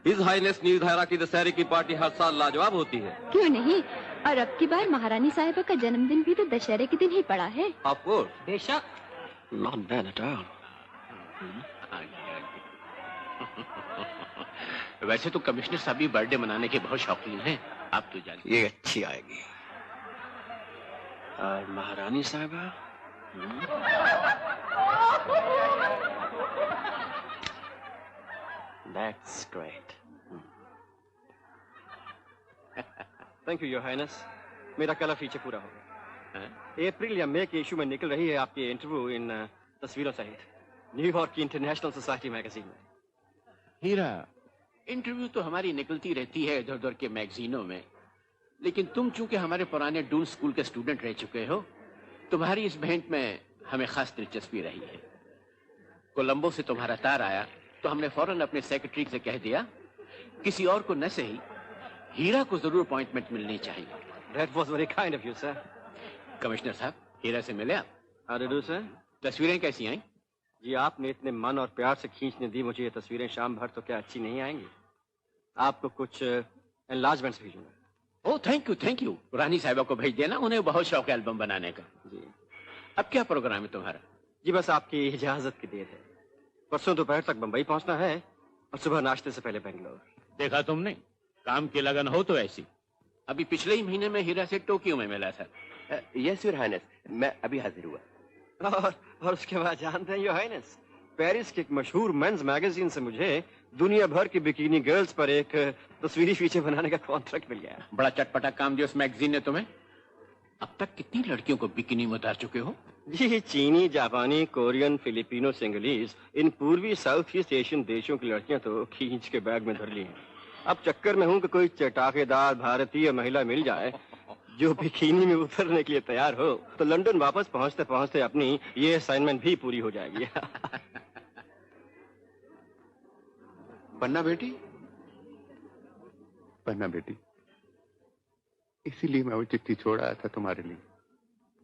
His Highness Neeldhara की दशहरे की पार्टी हर साल लाजवाब होती है। क्यों नहीं, और अब की बार महारानी साहिबा का जन्मदिन भी तो दशहरे के दिन ही पड़ा है। Of course. बेशक। Not bad at all. वैसे तो कमिश्नर साहब भी बर्थडे मनाने के बहुत शौकीन हैं। आप तो जानते। ये अच्छी आएगी। और महारानी साहिबा? That's great. Thank you your highness, मेरा कलर फीचर पूरा हो गया। अप्रैल या मई के इशू में निकल रही है आपकी इंटरव्यू इन तस्वीरों सहित न्यूयॉर्क की इंटरनेशनल सोसाइटी मैगजीन में। हीरा, इंटरव्यू तो हमारी निकलती रहती है इधर उधर के मैगजीनों में, लेकिन तुम चूंकि हमारे पुराने डून स्कूल के स्टूडेंट रह चुके हो, तुम्हारी इस भेंट में हमें खास दिलचस्पी रही है। कोलंबो से तुम्हारा तार आया तो हमने फौरन अपने सेक्रेटरी से कह दिया, किसी और को न सही हीरा को जरूर अपॉइंटमेंट मिलनी चाहिए। That was very kind of you, sir. Commissioner साहब, हीरा से मिले आप? How do you do, sir? तस्वीरें कैसी आई? जी, आपने इतने मन और प्यार से खींचने दी मुझे ये तस्वीरें, शाम भर तो क्या अच्छी नहीं आएंगी। आपको कुछ एनलार्जमेंट्स भेजूंगा। Oh thank you. रानी साहिबा को भेज देना, उन्हें बहुत शौक है एल्बम बनाने का। जी। अब क्या प्रोग्राम है तुम्हारा? जी बस आपकी इजाजत की देर है। परसों दोपहर तक बंबई पहुंचना है और सुबह नाश्ते से पहले बेंगलोर। देखा तुमने, काम की लगन हो तो ऐसी। अभी पिछले ही महीने में हीरा से टोक्यो में मिला था। Yes, Your Highness. मैं अभी हाजिर हुआ। और उसके बाद जानते हैं योर हाइनेस, पेरिस के एक मशहूर मेंस मैगजीन से मुझे दुनिया भर की बिकिनी गर्ल्स पर एक तस्वीरी फीचर बनाने का कॉन्ट्रैक्ट मिल गया। बड़ा चटपटा काम दिया उस मैगजीन ने तुम्हें। अब तक कितनी लड़कियों को बिकिनी में उतार चुके हो? जी, चीनी, जापानी, कोरियन, फिलिपिनो, सिंगलीज, इन पूर्वी साउथ ईस्ट एशियन देशों की लड़कियां तो खींच के बैग में धर ली हैं। अब चक्कर में हूं कि कोई चटाकेदार भारतीय महिला मिल जाए जो बिकिनी में उतरने के लिए तैयार हो, तो लंदन वापस पहुंचते पहुंचते अपनी ये असाइनमेंट भी पूरी हो जाएगी। पन्ना बेटी, इसीलिए मैं वो चिट्ठी छोड़ आया था तुम्हारे लिए,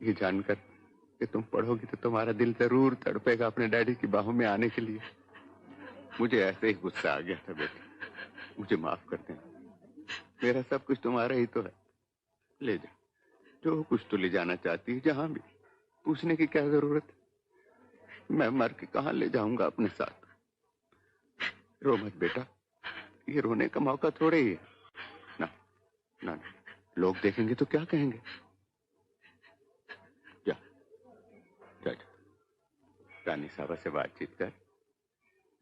ये जानकर कि तुम पढ़ोगी तो तुम्हारा दिल जरूर तड़पेगा अपने डैडी की बाहों में आने के लिए। मुझे ऐसे ही गुस्सा आ गया था बेटी, मुझे माफ कर देना। मेरा सब कुछ तुम्हारा ही तो है, ले जा, जो कुछ तो ले जाना चाहती है, जहां भी। पूछने की क्या जरूरत है, मैं मर के कहां ले जाऊंगा अपने साथ। रो मत बेटा, ये रोने का मौका थोड़े ही है। ना ना, लोग देखेंगे तो क्या कहेंगे। जा जा, रानी साहबा से बातचीत कर,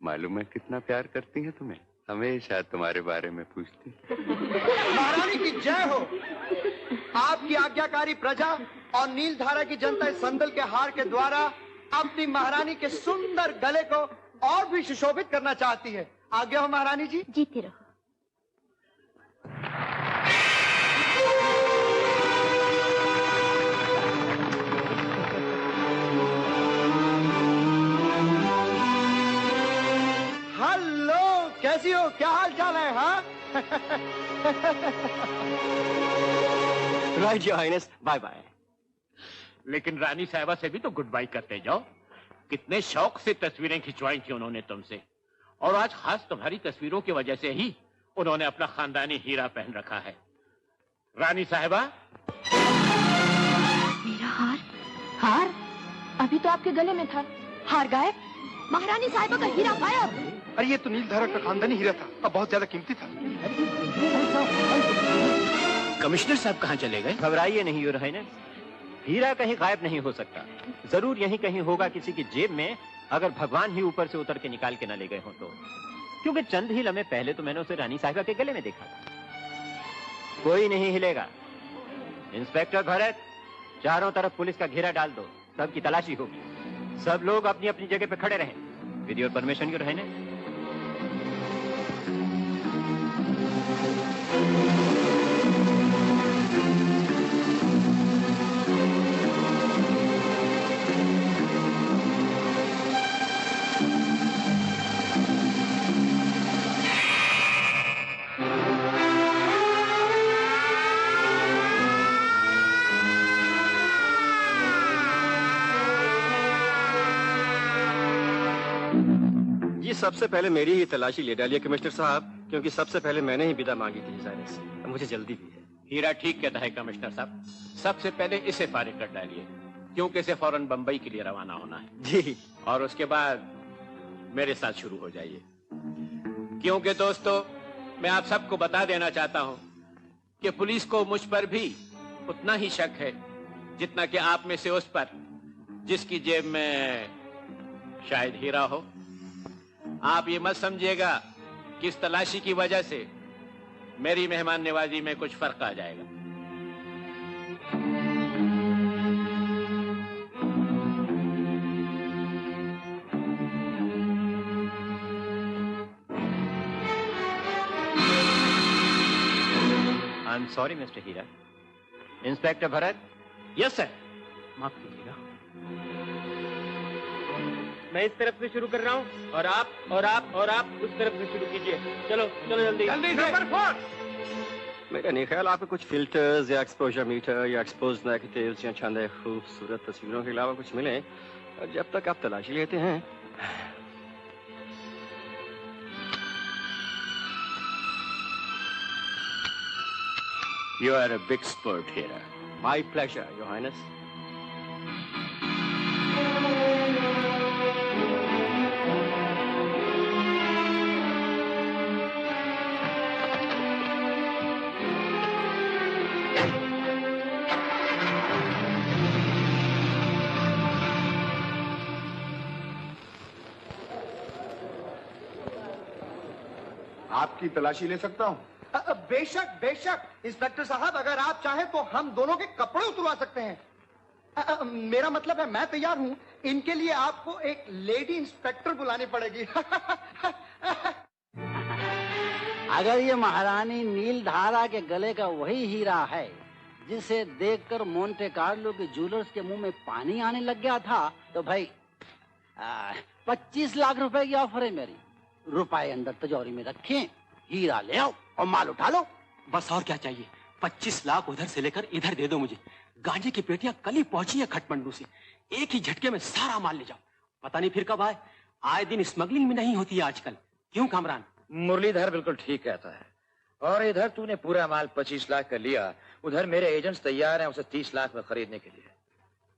मालूम है कितना प्यार करती हैं तुम्हें, हमेशा तुम्हारे बारे में पूछती। महारानी की जय हो। आपकी आज्ञाकारी प्रजा और नीलधारा की जनता इस संदल के हार के द्वारा अपनी महारानी के सुंदर गले को और भी सुशोभित करना चाहती है। आज्ञा हो महारानी जी। जीते रहो। हेलो, कैसी हो, क्या हाल चाल है? हाँ right your highness, bye bye. लेकिन रानी साहिबा से भी तो गुड बाय करते जाओ। कितने शौक से तस्वीरें खिंचवाई थी उन्होंने तुमसे, और आज खास तुम्हारी तस्वीरों की वजह से ही उन्होंने अपना खानदानी हीरा पहन रखा है। रानी साहिबा, मेरा हार? हार अभी तो आपके गले में था, हार गायब। महारानी साहिबा का हीरा गायब। अरे ये तो नीलधारा का खानदानी हीरा था, अब बहुत ज्यादा कीमती था। कमिश्नर साहब कहाँ चले गए? घबराइए नहीं योर हाइनेस, हीरा कहीं गायब नहीं हो सकता। जरूर यहीं कहीं होगा किसी की जेब में, अगर भगवान ही ऊपर से उतर के निकाल के न ले गए हो तो। क्योंकि चंद ही लम्हे पहले तो मैंने उसे रानी साहिबा के गले में देखा था। कोई नहीं हिलेगा। इंस्पेक्टर भरत, चारों तरफ पुलिस का घेरा डाल दो, सबकी तलाशी होगी। सब लोग अपनी अपनी जगह पे खड़े रहें। With your permission your highness. सबसे पहले मेरी ही तलाशी ले डालिए कमिश्नर साहब। क्योंकि सबसे पहले मैंने ही विदा मांगी थी साइरस से। अब मुझे जल्दी भी है। हीरा ठीक कहता है कमिश्नर साहब, सबसे पहले इसे फारिग कर डालिए, क्योंकि इसे फौरन बंबई के लिए रवाना होना है जी। और उसके बाद मेरे साथ शुरू हो जाइए। क्योंकि दोस्तों, मैं आप सबको बता देना चाहता हूं कि पुलिस को मुझ पर भी उतना ही शक है जितना कि आप में से उस पर जिसकी जेब में शायद हीरा हो। आप ये मत समझिएगा कि इस तलाशी की वजह से मेरी मेहमान नवाजी में कुछ फर्क आ जाएगा। I am sorry mister Heera. Inspector Bharat. Yes sir. माफ कीजिएगा। मैं इस तरफ से शुरू कर रहा हूँ और आप उस तरफ से शुरू कीजिए। चलो चलो जल्दी जल्दी नंबर 4। मेरा नहीं ख्याल आपको कुछ फिल्टर्स या एक्सपोजर मीटर या एक्सपोज नेगेटिव्स या चंद खूबसूरत तस्वीरों के अलावा कुछ मिले। और जब तक आप तलाशी लेते हैं। You are a big sport, Hira. My pleasure, Your Highness. आपकी तलाशी ले सकता हूँ? बेशक बेशक इंस्पेक्टर साहब, अगर आप चाहें तो हम दोनों के कपड़े उतरवा सकते हैं। मेरा मतलब है मैं तैयार हूं। इनके लिए आपको एक लेडी इंस्पेक्टर बुलानी पड़ेगी। अगर ये महारानी नीलधारा के गले का वही हीरा है जिसे देखकर मोंटे कार्लो के ज्वेलर्स के मुंह में पानी आने लग गया था, तो भाई 25 लाख रुपए की ऑफर है मेरी। रुपए अंदर तिजोरी में रखें, हीरा ले आओ और माल उठा लो। बस और क्या चाहिए? 25 लाख उधर से लेकर इधर दे दो मुझे। गांजे की पेटियां कल ही पहुंची है खटमंडू से। एक ही झटके में सारा माल ले जाओ। पता नहीं फिर कब आए दिन स्मगलिंग में नहीं होती है आजकल। क्यों कामरान? मुरलीधर बिल्कुल ठीक कहता है। और इधर तूने पूरा माल 25 लाख का लिया, उधर मेरे एजेंट्स तैयार हैं उसे 30 लाख में खरीदने के लिए।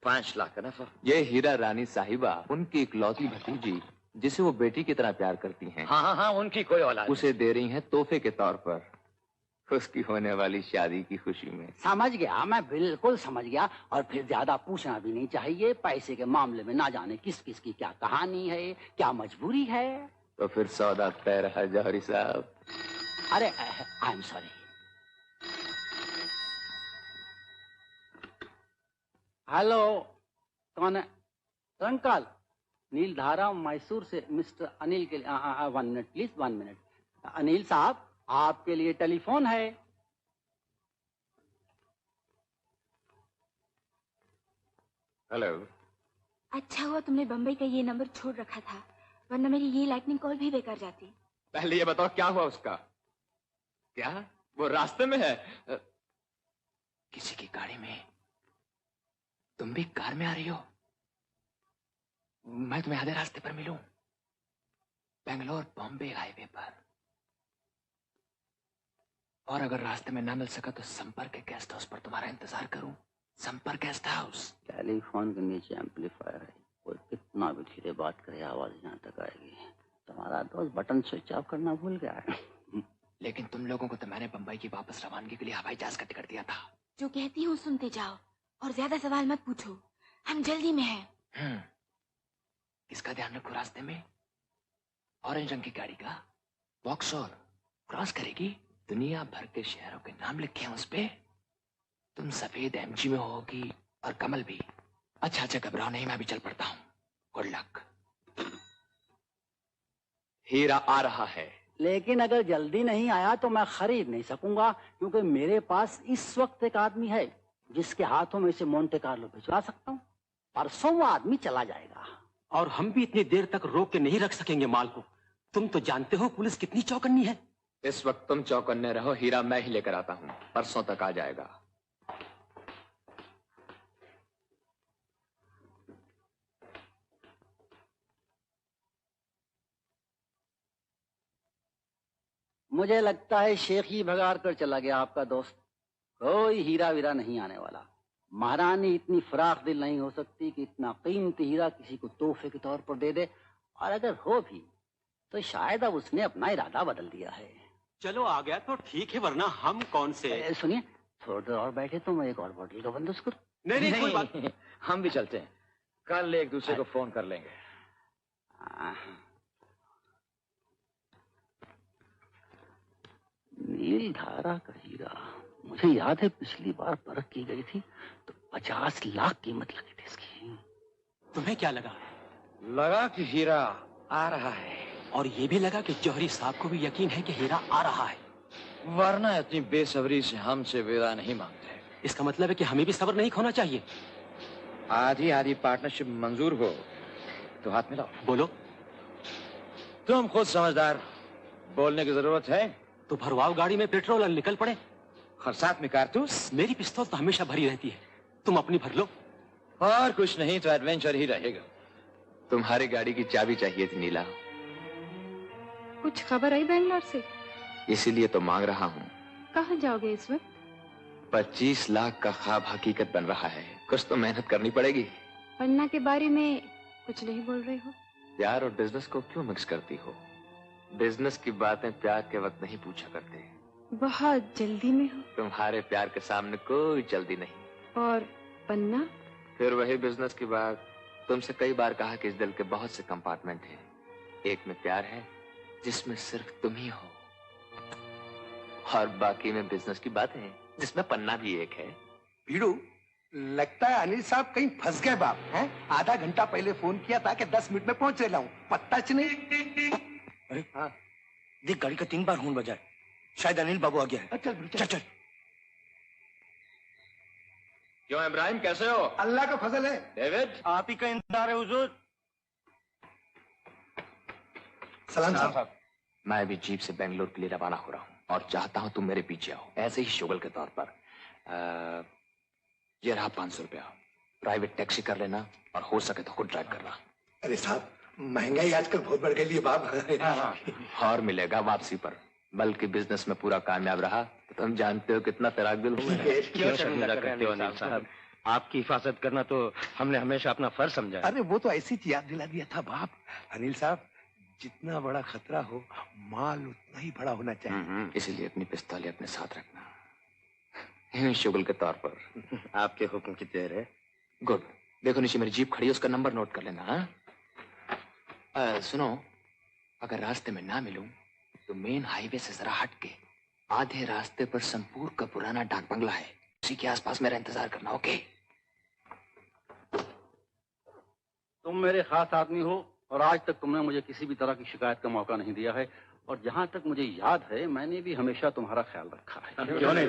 5 लाख का नफा। ये हीरा रानी साहिबा उनकी इकलौती भतीजी जिसे वो बेटी की तरह प्यार करती हैं। हाँ, उनकी कोई औलाद उसे दे रही हैं तोहफे के तौर पर, उसकी होने वाली शादी की खुशी में। समझ गया, मैं बिल्कुल समझ गया। और फिर ज्यादा पूछना भी नहीं चाहिए। पैसे के मामले में ना जाने किस किस की क्या कहानी है, क्या मजबूरी है। तो फिर सौदा तय रहा जौहरी साहब। अरे आई एम सॉरी। हेलो, कौन है? अंकल, नीलधारा मैसूर से मिस्टर अनिल के लिए 1 मिनट प्लीज, 1 मिनट। अनिल साहब, आपके लिए टेलीफोन है। हेलो। अच्छा हुआ तुमने बम्बई का ये नंबर छोड़ रखा था, वरना मेरी ये लाइटनिंग कॉल भी बेकार जाती। पहले ये बताओ क्या हुआ उसका? क्या वो रास्ते में है? किसी की गाड़ी में। तुम भी कार में आ रही हो? मैं तुम्हें आधे रास्ते पर मिलूं, बेंगलोर बॉम्बे हाईवे पर। और अगर रास्ते में ना मिल सका तो संपर्क गेस्ट हाउस पर तुम्हारा इंतजार करूं। संपर्क गेस्ट हाउस। टेलीफोन के नीचे एम्पलीफायर है, कोई कितना भी धीरे बात करे आवाज यहाँ तक आएगी। तुम्हारा दोस्त बटन स्विच ऑफ करना भूल गया है। लेकिन तुम लोगों को तो मैंने बंबई की वापस रवानगी के लिए हवाई जहाज का टिकट दिया था। जो कहती हूँ सुनते जाओ और ज्यादा सवाल मत पूछो, हम जल्दी में हैं। किसका ध्यान रखो रास्ते में? ऑरेंज रंग की गाड़ी का। वॉक्सॉल क्रॉस करेगी। दुनिया भर के शहरों के नाम लिखे हैं उस पे। तुम सफेद एमजी में होगी और कमल भी। अच्छा घबराओ नहीं, मैं भी चल पड़ता हूँ। Good luck. हीरा आ रहा है, लेकिन अगर जल्दी नहीं आया तो मैं खरीद नहीं सकूंगा, क्योंकि मेरे पास इस वक्त एक आदमी है जिसके हाथों में से मोंटे कार्लो भिजवा सकता हूँ। परसों वो आदमी चला जाएगा। और हम भी इतनी देर तक रोक के नहीं रख सकेंगे माल को। तुम तो जानते हो पुलिस कितनी चौकन्नी है। इस वक्त तुम चौकन्ने रहो, हीरा मैं ही लेकर आता हूँ। परसों तक आ जाएगा। मुझे लगता है शेख ही भगाड़ कर चला गया आपका दोस्त। कोई हीरा वीरा नहीं आने वाला। महारानी इतनी फराख दिल नहीं हो सकती कि इतना कीमती हीरा किसी को तोहफे के तौर पर दे दे, और अगर हो भी तो शायद अब उसने अपना इरादा बदल दिया है। चलो आ गया तो ठीक है, वरना हम कौन से। सुनिए, थोड़ी देर और बैठे तो मैं एक और बोतल का बंदोबस्त करूं। नहीं कोई बात। हम भी चलते हैं, कल एक दूसरे को फोन कर लेंगे। नील धारा का हीरा, मुझे याद है पिछली बार परख की गई थी तो 50 लाख कीमत लगी थी इसकी। तुम्हें क्या लगा? लगा कि हीरा आ रहा है, और ये भी लगा कि जौहरी साहब को भी यकीन है कि हीरा आ रहा है, वरना इतनी बेसब्री से हमसे विदा नहीं मांगते। इसका मतलब है कि हमें भी सब्र नहीं खोना चाहिए। आधी आधी पार्टनरशिप मंजूर हो तो हाथ मिलाओ। बोलो। तुम खुद समझदार, बोलने की जरूरत है तो भरवाओ गाड़ी में पेट्रोल और निकल पड़े। और साथ में कारतूस। मेरी पिस्तौल तो हमेशा भरी रहती है, तुम अपनी भर लो। और कुछ नहीं तो एडवेंचर ही रहेगा। तुम्हारी गाड़ी की चाबी चाहिए थी नीला। कुछ खबर आई बैंगलोर से? इसीलिए तो मांग रहा हूँ। कहाँ जाओगे इस वक्त? 25 लाख का ख्वाब हकीकत बन रहा है, कुछ तो मेहनत करनी पड़ेगी। पन्ना के बारे में कुछ नहीं बोल रहे हो? प्यार और बिजनेस को क्यों मिक्स करती हो? बिजनेस की बातें प्यार के वक्त नहीं पूछा करते। बहुत जल्दी में हो। तुम्हारे प्यार के सामने कोई जल्दी नहीं। और पन्ना? फिर वही बिजनेस की बात। तुमसे कई बार कहा कि इस दिल के बहुत से कंपार्टमेंट हैं। एक में प्यार है जिसमें सिर्फ तुम ही हो, और बाकी में बिजनेस की बात है जिसमें पन्ना भी एक है। भीड़ू, लगता है अनिल साहब कहीं फंस गए बाप हैं। आधा घंटा पहले फोन किया था कि 10 मिनट में पहुंच रहा हूँ, पत्ता च नहीं। अरे हाँ, देख गाड़ी का 3 बार हॉर्न बजा है, शायद अनिल बाबू आ गया है। चल चल। क्यों इब्राहिम, कैसे हो? अल्लाह का फजल है। डेविड, आप ही का इंतजार है हुजूर। सलाम साहब। मैं भी जीप से बेंगलोर के लिए रवाना हो रहा हूँ और चाहता हूँ तुम मेरे पीछे आओ, ऐसे ही शुगल के तौर पर। ये रहा 500 रुपया, प्राइवेट टैक्सी कर लेना और हो सके तो खुद ड्राइव करना। अरे साहब, महंगाई आजकल बहुत बढ़ गई है बाप। और मिलेगा वापसी पर, बल्कि बिजनेस में पूरा कामयाब रहा तो तुम जानते हो कितना तैराक दिल हूँ मैं। क्यों शर्मिंदा करते हो अनिल साहब? आपकी हिफाजत करना तो हमने हमेशा अपना फर्ज समझा। अरे वो तो ऐसी याद दिला दिया था बाप। अनिल साहब, जितना बड़ा खतरा हो माल उतना ही बड़ा होना चाहिए। इसीलिए अपनी पिस्तौलें अपने साथ रखना, शुगल के तौर पर। आपके हुक्म की देर है। गुड। देखो नीचे मेरी जीप खड़ी है, उसका नंबर नोट कर लेना। हाँ, सुनो, अगर रास्ते में ना मिलूं तो मेन हाईवे से जरा हट के आधे रास्ते पर संपूर का पुराना डाक बंगला है, उसी के आसपास मेरा इंतजार करना। ओके? तुम मेरे खास आदमी हो और आज तक तुमने मुझे किसी भी तरह की शिकायत का मौका नहीं दिया है, और जहाँ तक मुझे याद है मैंने भी हमेशा तुम्हारा ख्याल रखा है। क्यों नहीं?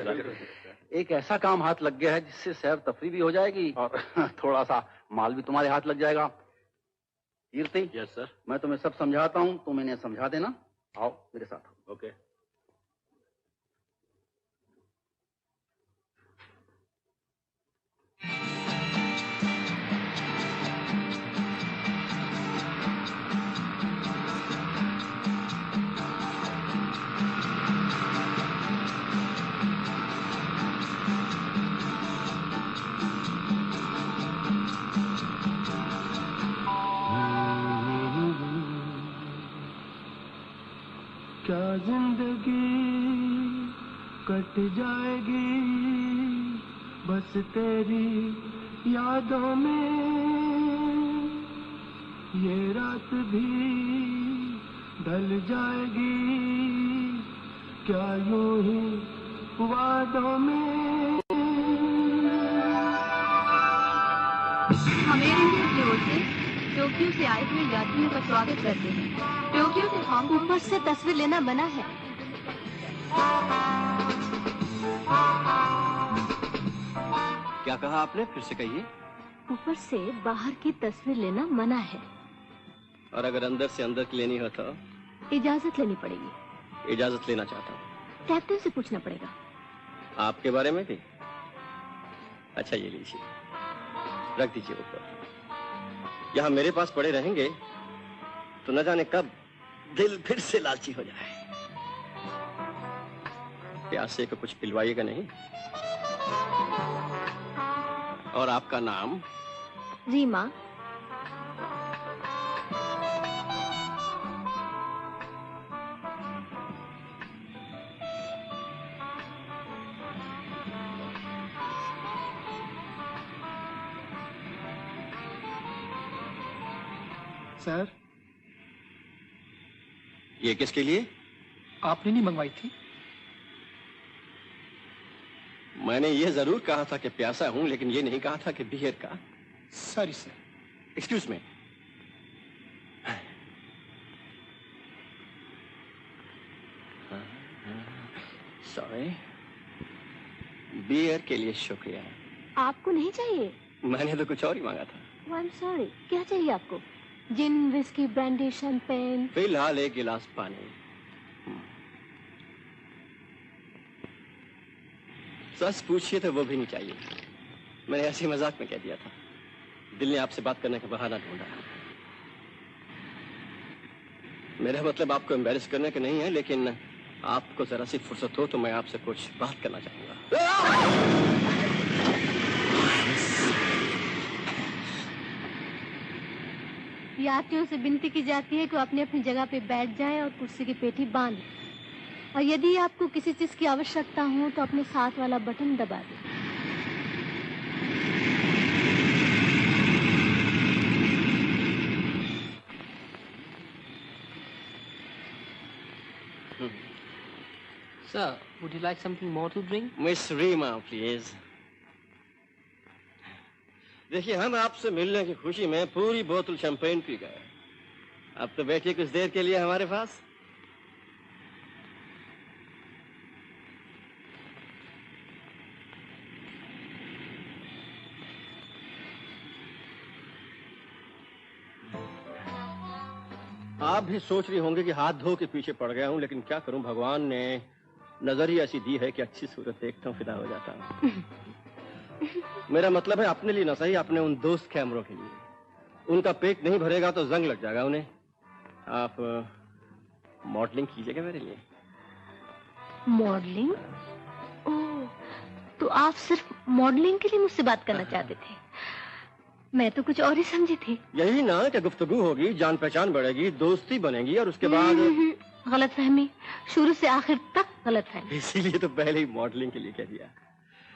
एक ऐसा काम हाथ लग गया है जिससे सैर तफरी भी हो जाएगी और थोड़ा सा माल भी तुम्हारे हाथ लग जाएगा। कीर्ति, यस सर। मैं तुम्हें सब समझाता हूँ, तुम इन्हें समझा देना। आओ मेरे साथ। ओके। क्या जिंदगी कट जाएगी बस तेरी यादों में, ये रात भी ढल जाएगी क्या यूं ही वादों में। हम एयर इंडिया की ओर से टोक्यो से आए हुए यात्रियों का स्वागत करते हैं। टोक्यो से हांगकांग ऊपर से तस्वीर लेना मना है। क्या कहा आपने? फिर से कहिए। ऊपर से बाहर की तस्वीर लेना मना है। और अगर अंदर से अंदर की लेनी हो तो? इजाजत लेनी पड़ेगी। इजाजत लेना चाहता हूँ। कैप्टन से पूछना पड़ेगा। आपके बारे में भी? अच्छा ये लीजिए, रख दीजिए ऊपर। यहाँ मेरे पास पड़े रहेंगे तो न जाने कब दिल फिर से लालची हो जाए। प्यासे को कुछ पिलवाइएगा नहीं? और आपका नाम? रीमा। सर, ये किसके लिए? आपने नहीं मंगवाई थी? मैंने ये जरूर कहा था कि प्यासा हूं, लेकिन ये नहीं कहा था कि बियर का। Sorry sir. Excuse me. Sorry. Beer के लिए शुक्रिया। आपको नहीं चाहिए? मैंने तो कुछ और ही मांगा था। आई एम सॉरी। क्या चाहिए आपको? जिन, विस्की, ब्रांडी, शैंपेन? फिलहाल एक गिलास पानी। सच पूछिए तो वो भी नहीं चाहिए। मैंने ऐसे मजाक में कह दिया था। दिल ने आपसे बात करने का बहाना ढूंढा। मेरा मतलब आपको एम्बैरेस करने का नहीं है, लेकिन आपको जरा सी फुर्सत हो तो मैं आपसे कुछ बात करना चाहूंगा। यात्रियों से विनती की जाती है कि वो अपनी अपनी जगह पे बैठ जाएं और कुर्सी की पेटी बांध लें। और यदि आपको किसी चीज की आवश्यकता हो तो अपने साथ वाला बटन दबा दें। Sir, would you like something more to drink? Miss Reema, please. देखिए, हम आपसे मिलने की खुशी में पूरी बोतल शैंपेन पी गए। अब तो बैठिए कुछ देर के लिए हमारे पास। आप भी सोच रही होंगे कि हाथ धो के पीछे पड़ गया हूं, लेकिन क्या करूं, भगवान ने नजर ही ऐसी दी है कि अच्छी सूरत देखता हूं फिदा हो जाता हूं। मेरा मतलब है अपने लिए ना सही, अपने उन दोस्त कैमरों के लिए। उनका पेट नहीं भरेगा तो जंग लग जाएगा उन्हें। आप मॉडलिंग कीजिएगा मेरे लिए। मॉडलिंग? ओह, तो आप सिर्फ मॉडलिंग के लिए मुझसे बात करना चाहते थे? मैं तो कुछ और ही समझी थी। यही ना कि गुफ्तगू होगी, जान पहचान बढ़ेगी, दोस्ती बनेगी और उसके बाद। गलतफहमी, शुरू से आखिर तक गलतफहमी। इसीलिए तो पहले ही मॉडलिंग के लिए कह दिया।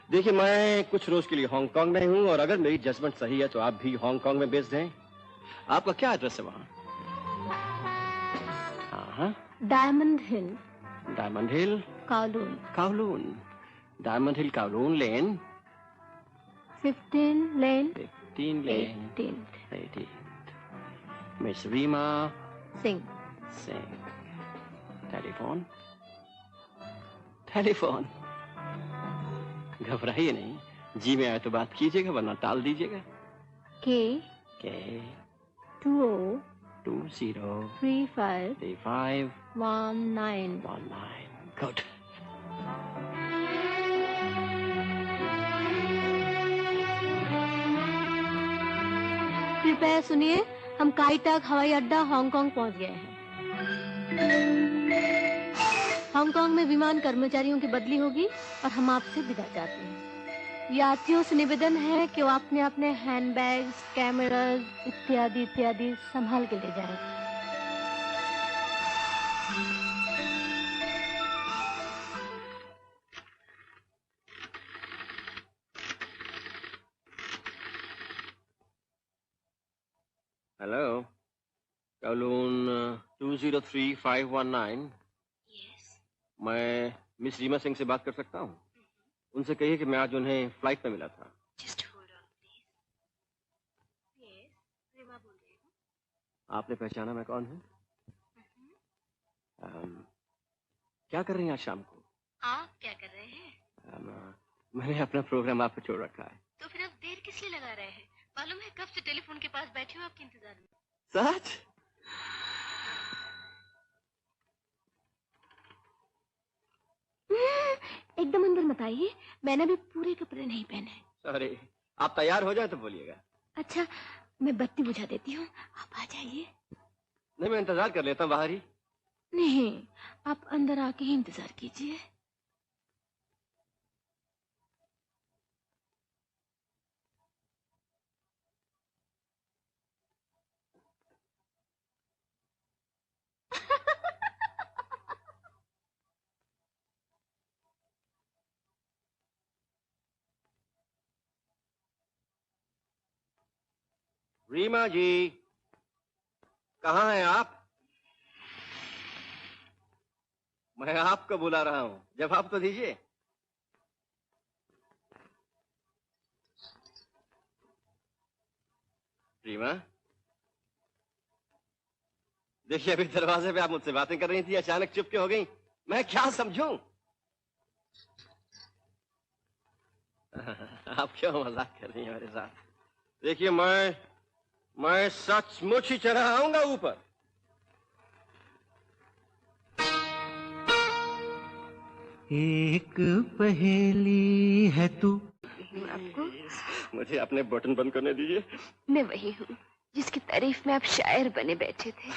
देखिए, मैं कुछ रोज के लिए हांगकांग में हूँ और अगर मेरी जजमेंट सही है तो आप भी हांगकांग में बेस्ड हैं। आपका क्या एड्रेस है वहाँ? हाँ, Diamond Hill. Diamond Hill, Kowloon. Kowloon, Diamond Hill, Kowloon lane, 15 lane, 15 lane, 18। Miss Reema Singh. Telephone, telephone. घबराइए नहीं, जी में आए तो बात कीजिएगा, वरना टाल दीजिएगा। के 20 35 19 गुड। कृपया सुनिए, हम काईटाक हवाई अड्डा हांगकांग पहुंच गए हैं। हांगकांग में विमान कर्मचारियों की बदली होगी और हम आपसे विदा चाहते हैं। यात्रियों से निवेदन है कि वो अपने अपने हैंडबैग्स, कैमरास इत्यादि इत्यादि संभाल के ले जाएं। हेलो, काउलून 203519। मैं मिस रीमा सिंह से बात कर सकता हूँ? उनसे कहिए कि मैं आज उन्हें फ्लाइट पे मिला था। आपने पहचाना मैं कौन हूँ? क्या कर रही हैं आज शाम को? आप क्या कर रहे हैं? मैंने अपना प्रोग्राम आप पे छोड़ रखा है। तो फिर आप देर किस लिए लगा रहे हैं? मालूम है कब से टेलीफोन के पास बैठे हो आपके इंतजार में। सच? एकदम अंदर मत आइए, मैंने भी पूरे कपड़े नहीं पहने। सॉरी, आप तैयार हो जाए तो बोलिएगा। अच्छा, मैं बत्ती बुझा देती हूँ, आप आ जाइए। नहीं, मैं इंतजार कर लेता हूँ बाहर ही। नहीं, आप अंदर आके ही इंतजार कीजिए। रीमा जी, कहाँ हैं आप? मैं आपको बुला रहा हूं, जवाब तो दीजिए। रीमा, देखिए अभी दरवाजे पे आप मुझसे बातें कर रही थी, अचानक चुप क्यों हो गई? मैं क्या समझूं? आप क्यों मजाक कर रही हैं मेरे साथ? देखिए मैं सचमुच ही चढ़ा आऊंगा ऊपर। एक पहेली है तू। आपको मुझे अपने बटन बंद करने दीजिए। मैं वही हूँ जिसकी तारीफ में आप शायर बने बैठे थे।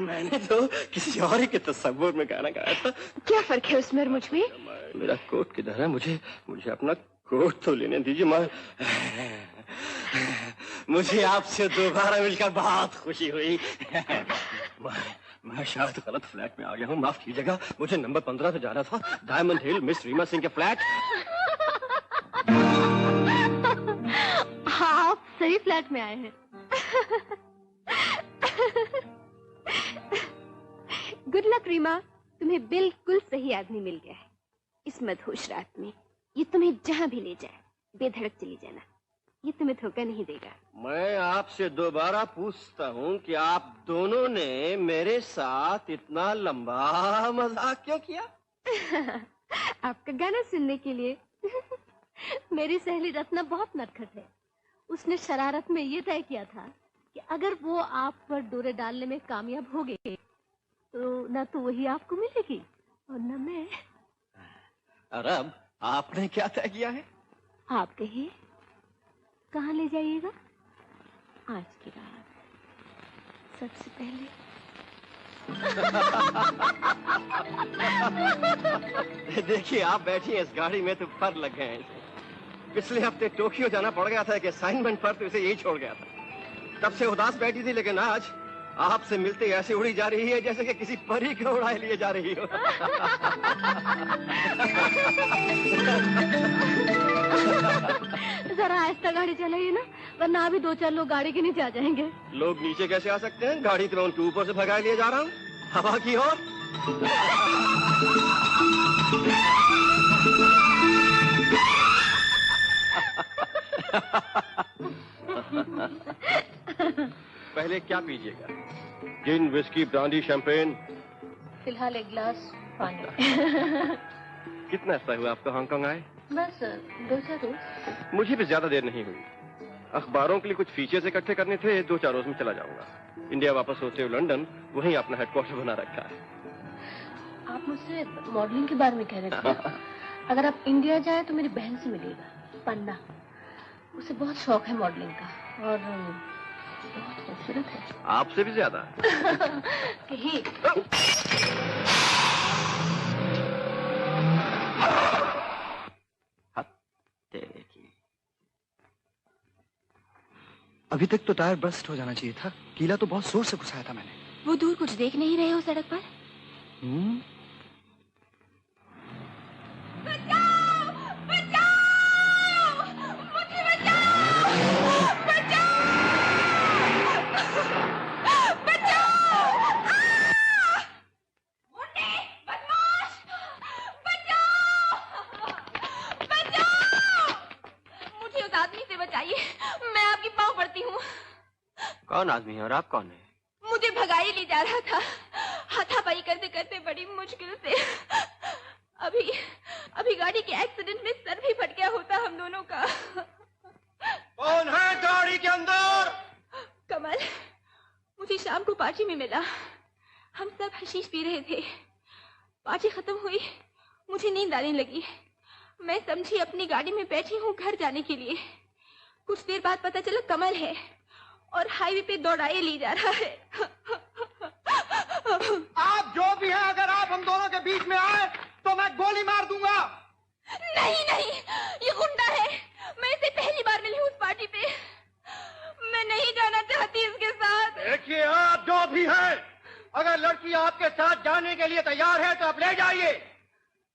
मैंने तो किसी और के तस्वीर में गाना गाया था। क्या फर्क है उसमें और मुझ में? मेरा कोट किधर है? मुझे अपना कोट तो लेने दीजिए। मुझे आपसे दोबारा मिलकर बहुत खुशी हुई। मैं शायद गलत फ्लैट में आ गया हूँ, माफ कीजिएगा। मुझे नंबर 15 पे जाना था, डायमंड हिल, मिस रीमा सिंह के फ्लैट। हाँ, आप सही फ्लैट में आए हैं। गुड लक रीमा, तुम्हें बिल्कुल सही आदमी मिल गया है। इस मदहोश रात में ये तुम्हें जहाँ भी ले जाए बेधड़क चली जाना, ये तुम्हें धोखा नहीं देगा। मैं आपसे दोबारा पूछता हूँ कि आप दोनों ने मेरे साथ इतना लंबा मजाक क्यों किया? आपका गाना सुनने के लिए। मेरी सहेली रत्ना बहुत नटखट है। उसने शरारत में ये तय किया था कि अगर वो आप पर डोरे डालने में कामयाब हो गए तो न तो वही आपको मिलेगी और न मैं। और अब आपने क्या तय किया है? आप कहिए, कहाँ ले जाइएगा? आज की रात सबसे पहले। देखिए आप बैठी हैं इस गाड़ी में तो फर लग गए हैं। पिछले हफ्ते टोक्यो जाना पड़ गया था, एक असाइनमेंट पर, तो इसे यही छोड़ गया था। तब से उदास बैठी थी, लेकिन आज आपसे मिलते ऐसे उड़ी जा रही है जैसे कि किसी परी को उड़ाए लिए जा रही हो। जरा आहिस्ता गाड़ी चलाइए ना, वरना अभी 2-4 लोग गाड़ी के नीचे आ जाएंगे। लोग नीचे कैसे आ सकते हैं? गाड़ी तो मैं उनके ऊपर से भगा लिए जा रहा हूँ, हवा की ओर। पहले क्या पीजिएगा? जिन, विस्की, ब्रांडी, शैंपेन? फिलहाल एक गिलास पानी। कितना समय हुआ आपको हांगकांग आए? बस 2-4 रोज। मुझे भी ज्यादा देर नहीं हुई। अखबारों के लिए कुछ फीचर्स इकट्ठे करने थे, 2-4 रोज में चला जाऊंगा। इंडिया वापस होते हुए लंदन वहीं अपना हेडक्वार्टर बना रखा है। आप मुझसे मॉडलिंग के बारे में कह रहे थे। अगर आप इंडिया जाए तो मेरी बहन से मिलिएगा, पन्ना। उसे बहुत शौक है मॉडलिंग का और बहुत खूबसूरत है। आपसे भी ज्यादा। कहीं अभी तक तो टायर बस्ट हो जाना चाहिए था। कीला तो बहुत जोर से घुसाया था मैंने। वो दूर कुछ देख नहीं रहे हो सड़क पर? कौन आदमी है और आप कौन है? मुझे भगाई ले जा रहा था, हाथापाई करते करते बड़ी मुश्किल से। अभी गाड़ी के एक्सीडेंट में सर भी फट गया होता हम दोनों का। कौन है गाड़ी के अंदर? कमल, मुझे शाम को पार्टी में मिला। हम सब हशीश पी रहे थे। पार्टी खत्म हुई, मुझे नींद आने लगी। मैं समझी अपनी गाड़ी में बैठी हूँ घर जाने के लिए। कुछ देर बाद पता चला कमल है और हाईवे पे दौड़ाए ले जा रहा है। आप जो भी हैं, अगर आप हम दोनों के बीच में आए तो मैं गोली मार दूंगा। नहीं, ये गुंडा है। मैं इसे पहली बार मिली हूँ उस पार्टी पे। मैं नहीं जाना चाहती इसके साथ। देखिए, आप जो भी हैं, अगर ले जाइए,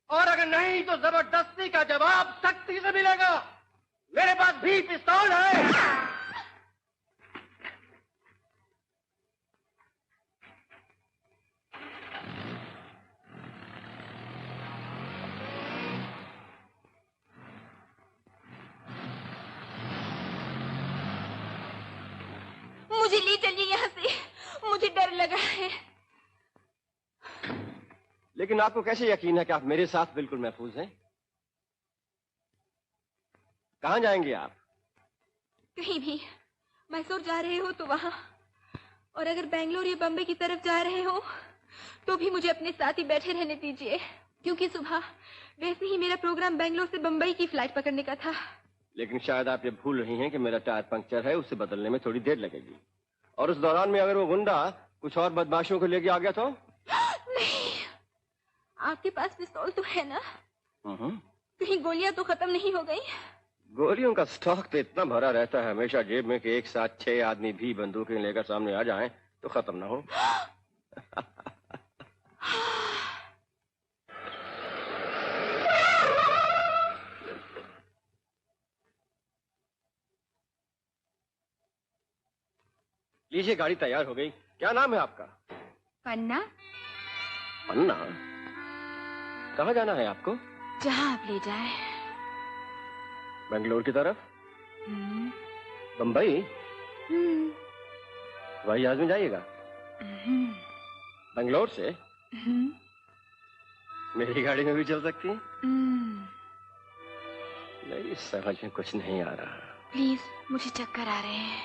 और अगर नहीं तो जबरदस्ती का जवाब सख्ती से मिलेगा। मेरे पास भी पिस्तौल है। मुझे ले चलिए यहाँ से, मुझे डर लगा है। लेकिन आपको कैसे यकीन है कि आप मेरे साथ बिल्कुल महफूज हैं? कहाँ जाएंगे आप? कहीं भी। मैसूर जा रहे हो तो वहाँ, और अगर बेंगलोर या बम्बई की तरफ जा रहे हो तो भी मुझे अपने साथ ही बैठे रहने दीजिए, क्योंकि सुबह वैसे ही मेरा प्रोग्राम बेंगलोर से बम्बई की फ्लाइट पकड़ने का था। लेकिन शायद आप ये भूल रही हैं कि मेरा टायर पंक्चर है, उसे बदलने में थोड़ी देर लगेगी। और उस दौरान में अगर वो गुंडा कुछ और बदमाशों को लेके आ गया तो? नहीं, आपके पास पिस्तौल तो है ना? कहीं गोलियां तो खत्म नहीं हो गई? गोलियों का स्टॉक तो इतना भरा रहता है हमेशा जेब में कि एक साथ 6 आदमी भी बंदूकें लेकर सामने आ जाएं तो खत्म ना हो। लीजिए, गाड़ी तैयार हो गई। क्या नाम है आपका? पन्ना। पन्ना? कहाँ जाना है आपको? जहाँ आप ले जाए। बेंगलोर की तरफ? बम्बई? वही आज में जाइएगा? बेंगलोर से? मेरी गाड़ी में भी चल सकती हैं? मेरी समझ में कुछ नहीं आ रहा। प्लीज, मुझे चक्कर आ रहे हैं,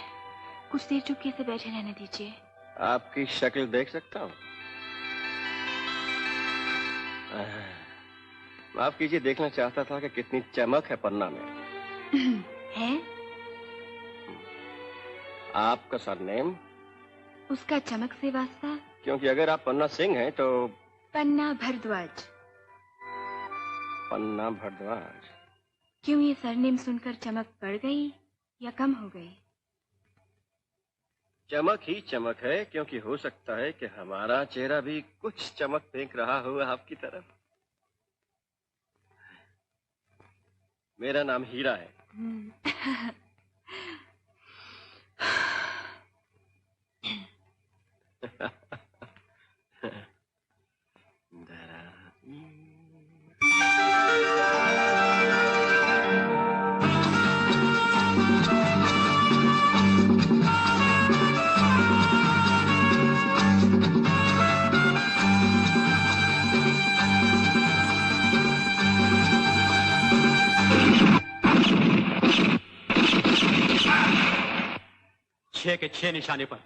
कुछ देर चुपके से बैठे रहने दीजिए। आपकी शक्ल देख सकता हूँ? माफ कीजिए, देखना चाहता था कि कितनी चमक है पन्ना में। है? आपका सरनेम? उसका चमक से वास्ता। क्योंकि अगर आप पन्ना सिंह हैं तो? पन्ना भरद्वाज। पन्ना भरद्वाज। क्यों ये सरनेम सुनकर चमक बढ़ गई या कम हो गई? चमक ही चमक है, क्योंकि हो सकता है कि हमारा चेहरा भी कुछ चमक फेंक रहा हो आपकी तरफ। मेरा नाम हीरा है। छह के 6 निशाने पर।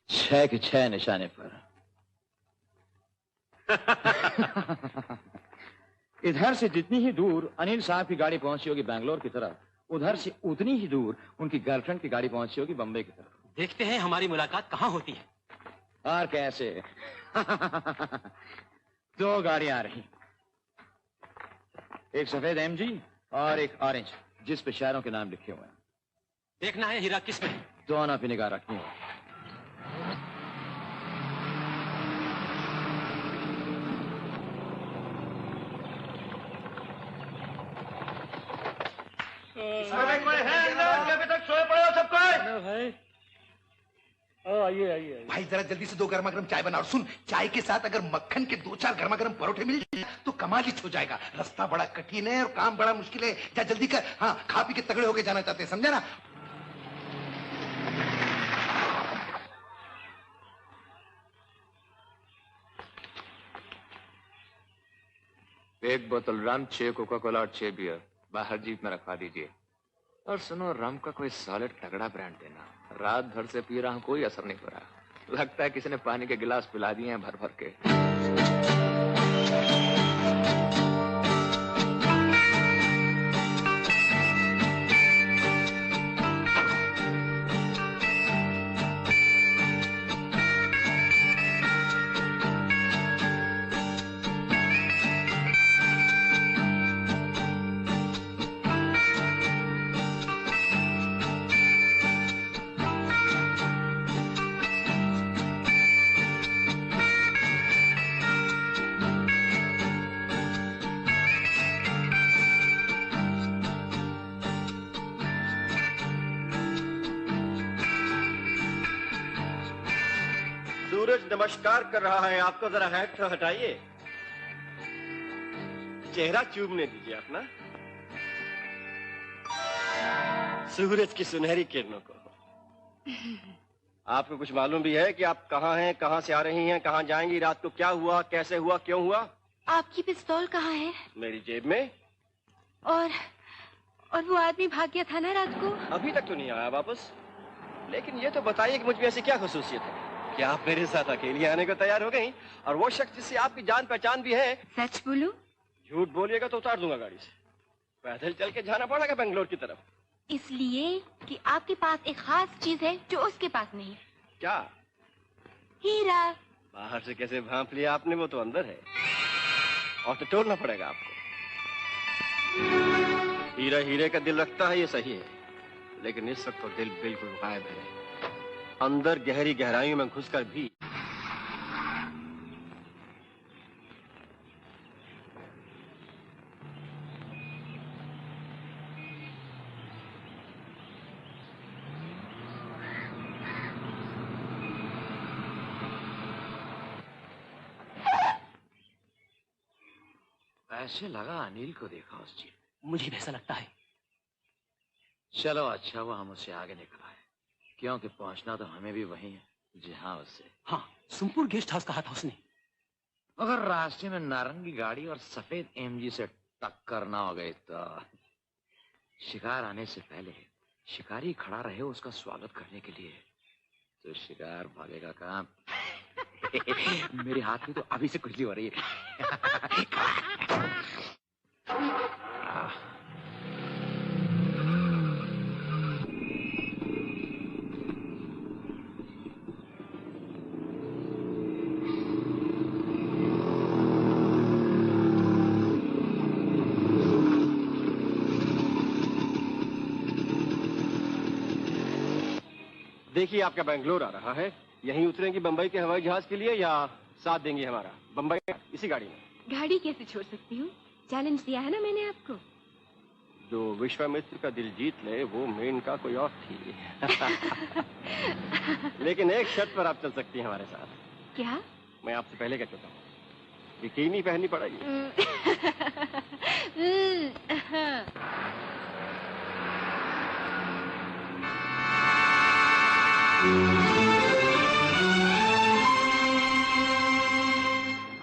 छह के 6 निशाने पर। इधर से जितनी ही दूर अनिल साहब की गाड़ी पहुंची होगी बेंगलोर की तरफ, उधर से उतनी ही दूर उनकी गर्लफ्रेंड की गाड़ी पहुंची होगी बम्बई की तरफ। देखते हैं हमारी मुलाकात कहाँ होती है। और कैसे? 2 गाड़ियां आ रही, एक सफेद MG और एक ऑरेंज, जिस पे शहरों के नाम लिखे हुए हैं। देखना है हीरा किस में? दोनों पे निगाह रखनी है। कोई है अंदर कि अभी तक सोए पड़े हो सबको? भाई आइए आइए भाई, जरा जल्दी से 2 गर्मा गर्म चाय बना, और सुन, चाय के साथ अगर मक्खन के 2-4 गर्मा गर्म परोठे मिल जाए तो कमाल ही हो जाएगा। रास्ता बड़ा कठिन है और काम बड़ा मुश्किल है। जा जल्दी कर। हाँ, खा पी के तगड़े होके जाना चाहते हैं, समझा ना? एक बोतल रम, 6 कोका कोला और 6 बियर बाहर जीप में रखवा दीजिए। और सुनो, रम का कोई सॉलिड तगड़ा ब्रांड देना। रात भर से पी रहा हूं, कोई असर नहीं हो रहा। लगता है किसी ने पानी के गिलास पिला दिए हैं भर भर के। सूरज नमस्कार कर रहा है आपको, जरा हैट तो हटाइए, चेहरा चूमने दीजिए अपना सूरज की सुनहरी किरणों को। आपको कुछ मालूम भी है कि आप कहाँ हैं, कहाँ से आ रही हैं, कहाँ जाएंगी, रात को क्या हुआ, कैसे हुआ, क्यों हुआ? आपकी पिस्तौल कहाँ है? मेरी जेब में। और वो आदमी भाग गया था ना रात को? अभी तक तो नहीं आया वापस। लेकिन ये तो बताइए कि मुझ में ऐसी क्या खुसूसियत है कि आप मेरे साथ अकेली आने को तैयार हो गई, और वो शख्स जिससे आपकी जान पहचान भी है? सच बोलूं? झूठ बोलिएगा तो उतार दूंगा गाड़ी से। पैदल चल के जाना पड़ेगा बेंगलोर की तरफ। इसलिए कि आपके पास एक खास चीज है जो उसके पास नहीं। क्या? हीरा। बाहर से कैसे भांप लिया आपने, वो तो अंदर है, और तो तोड़ना पड़ेगा आपको। हीरा हीरे का दिल रखता है, ये सही है, लेकिन इस वक्त तो दिल बिल्कुल गायब है। अंदर गहरी गहराइयों में घुसकर भी ऐसे लगा अनिल को देखा उस जीप। मुझे भी ऐसा लगता है। चलो अच्छा हुआ हम उससे आगे निकल आए, क्योंकि पहुंचना तो हमें भी वही है जहां उससे। हाँ, सुमपुर गेस्ट हाउस कहा था उसने। अगर रास्ते में नारंगी गाड़ी और सफेद एमजी से टक्कर ना हो गई तो शिकार आने से पहले शिकारी खड़ा रहे उसका स्वागत करने के लिए, तो शिकार भागेगा कहाँ? मेरे हाथ में तो अभी से खुजली हो रही है। देखिए आपका बेंगलोर आ रहा है, यहीं उतरेंगी बंबई के हवाई जहाज के लिए, या साथ देंगी हमारा बंबई इसी गाड़ी में? गाड़ी कैसे छोड़ सकती हूँ? चैलेंज दिया है ना मैंने आपको। जो विश्वामित्र का दिल जीत ले वो मेनका कोई और थी। लेकिन एक शर्त पर आप चल सकती हैं हमारे साथ। क्या? मैं आपसे पहले कह चुका हूँ, बिकिनी पहननी पड़ेगी।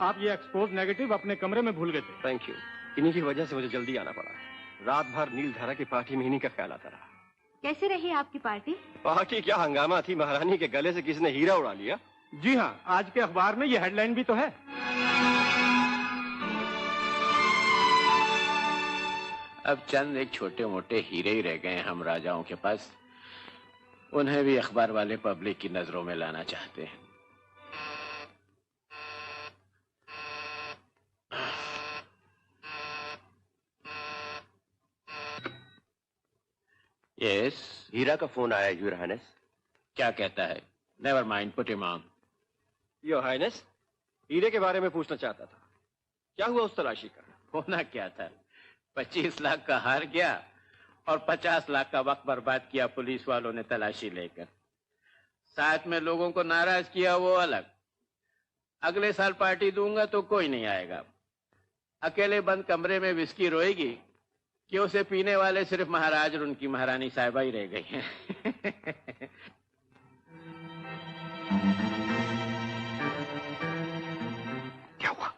आप ये एक्सपोज नेगेटिव अपने कमरे में भूल गए थे। Thank you. इन्हीं की वजह से मुझे जल्दी आना पड़ा। रात भर नीलधारा की पार्टी में इन्हीं का ख्याल आता रहा। कैसे रही आपकी पार्टी? पार्टी क्या हंगामा थी, महारानी के गले से किसी ने हीरा उड़ा लिया। जी हाँ, आज के अखबार में ये हेडलाइन भी तो है। अब चंद एक छोटे मोटे हीरे ही रह गए हम राजाओं के पास, उन्हें भी अखबार वाले पब्लिक की नजरों में लाना चाहते हैं। यस, हीरा का फोन आया यूर हाइनेस। क्या कहता है? Never mind, put him on. Your highness, हीरे के बारे में पूछना चाहता था, क्या हुआ उस तलाशी का? होना क्या था, 25 लाख का हार गया और 50 लाख का वक्त बर्बाद किया पुलिस वालों ने तलाशी लेकर। साथ में लोगों को नाराज किया वो अलग। अगले साल पार्टी दूंगा तो कोई नहीं आएगा। अकेले बंद कमरे में विस्की रोएगी कि उसे पीने वाले सिर्फ महाराज और उनकी महारानी साहिबा ही रह गई हैं। क्या हुआ?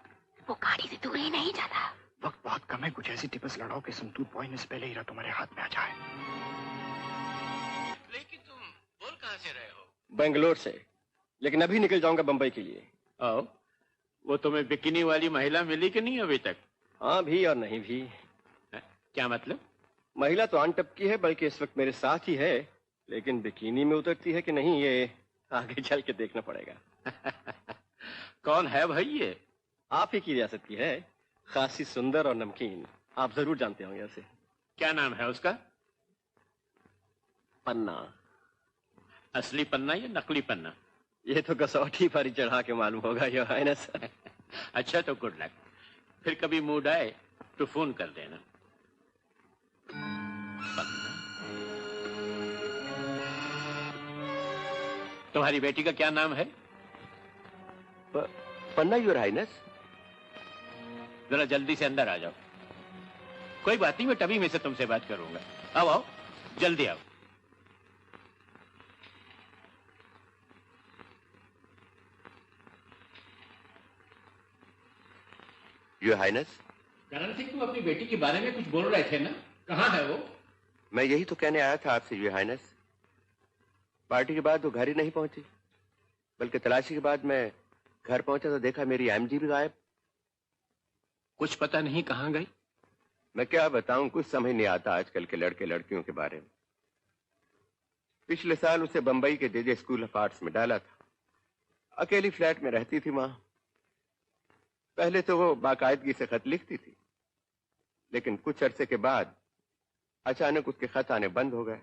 वो गाड़ी से दूर ही नहीं जाता। वक्त बहुत कम है, कुछ ऐसी टिप्स लड़ाओ कि संतूर बॉय ने से पहले हीरा तुम्हारे हाथ में आ जाए। लेकिन तुम बोल कहाँ से रहे हो? बेंगलोर से, लेकिन अभी निकल जाऊंगा बंबई के लिए। आओ, वो तुम्हें बिकिनी वाली महिला मिली कि नहीं अभी तक? हाँ भी और नहीं भी। क्या मतलब? महिला तो अनटपकी है, बल्कि इस वक्त मेरे साथ ही है, लेकिन बिकिनी में उतरती है कि नहीं ये आगे चल के देखना पड़ेगा। कौन है भाई ये? आप ही की रियासत की है, खासी सुंदर और नमकीन। आप जरूर जानते होंगे उसे। क्या नाम है उसका? पन्ना। असली पन्ना या नकली पन्ना? ये तो कसौटी पर ही चढ़ा के मालूम होगा योर हाइनेस। अच्छा तो गुड लक, फिर कभी मूड आए तो फोन कर देना। तुम्हारी बेटी का क्या नाम है? पन्ना योर हाइनेस। जरा जल्दी से अंदर आ जाओ। कोई बात नहीं, मैं तभी में से तुमसे बात करूंगा। आओ आओ, जल्दी आओ। Your highness. करण सिंह, तुम अपनी बेटी के बारे में कुछ बोल रहे थे ना, कहाँ है वो? मैं यही तो कहने आया था आपसे योर हाइनेस। पार्टी के बाद वो घर ही नहीं पहुंची, बल्कि तलाशी के बाद मैं घर पहुंचा तो देखा मेरी एमजी भी गायब। कुछ पता नहीं कहाँ गई? मैं क्या बताऊं, कुछ समझ नहीं आता आजकल के लड़के लड़कियों के बारे में। पिछले साल उसे बंबई के जेजे स्कूल ऑफ आर्ट्स में डाला था। अकेली फ्लैट में रहती थी वहां। पहले तो वो बाकायदगी से खत लिखती थी, लेकिन कुछ अरसे के बाद अचानक उसके खत आने बंद हो गए।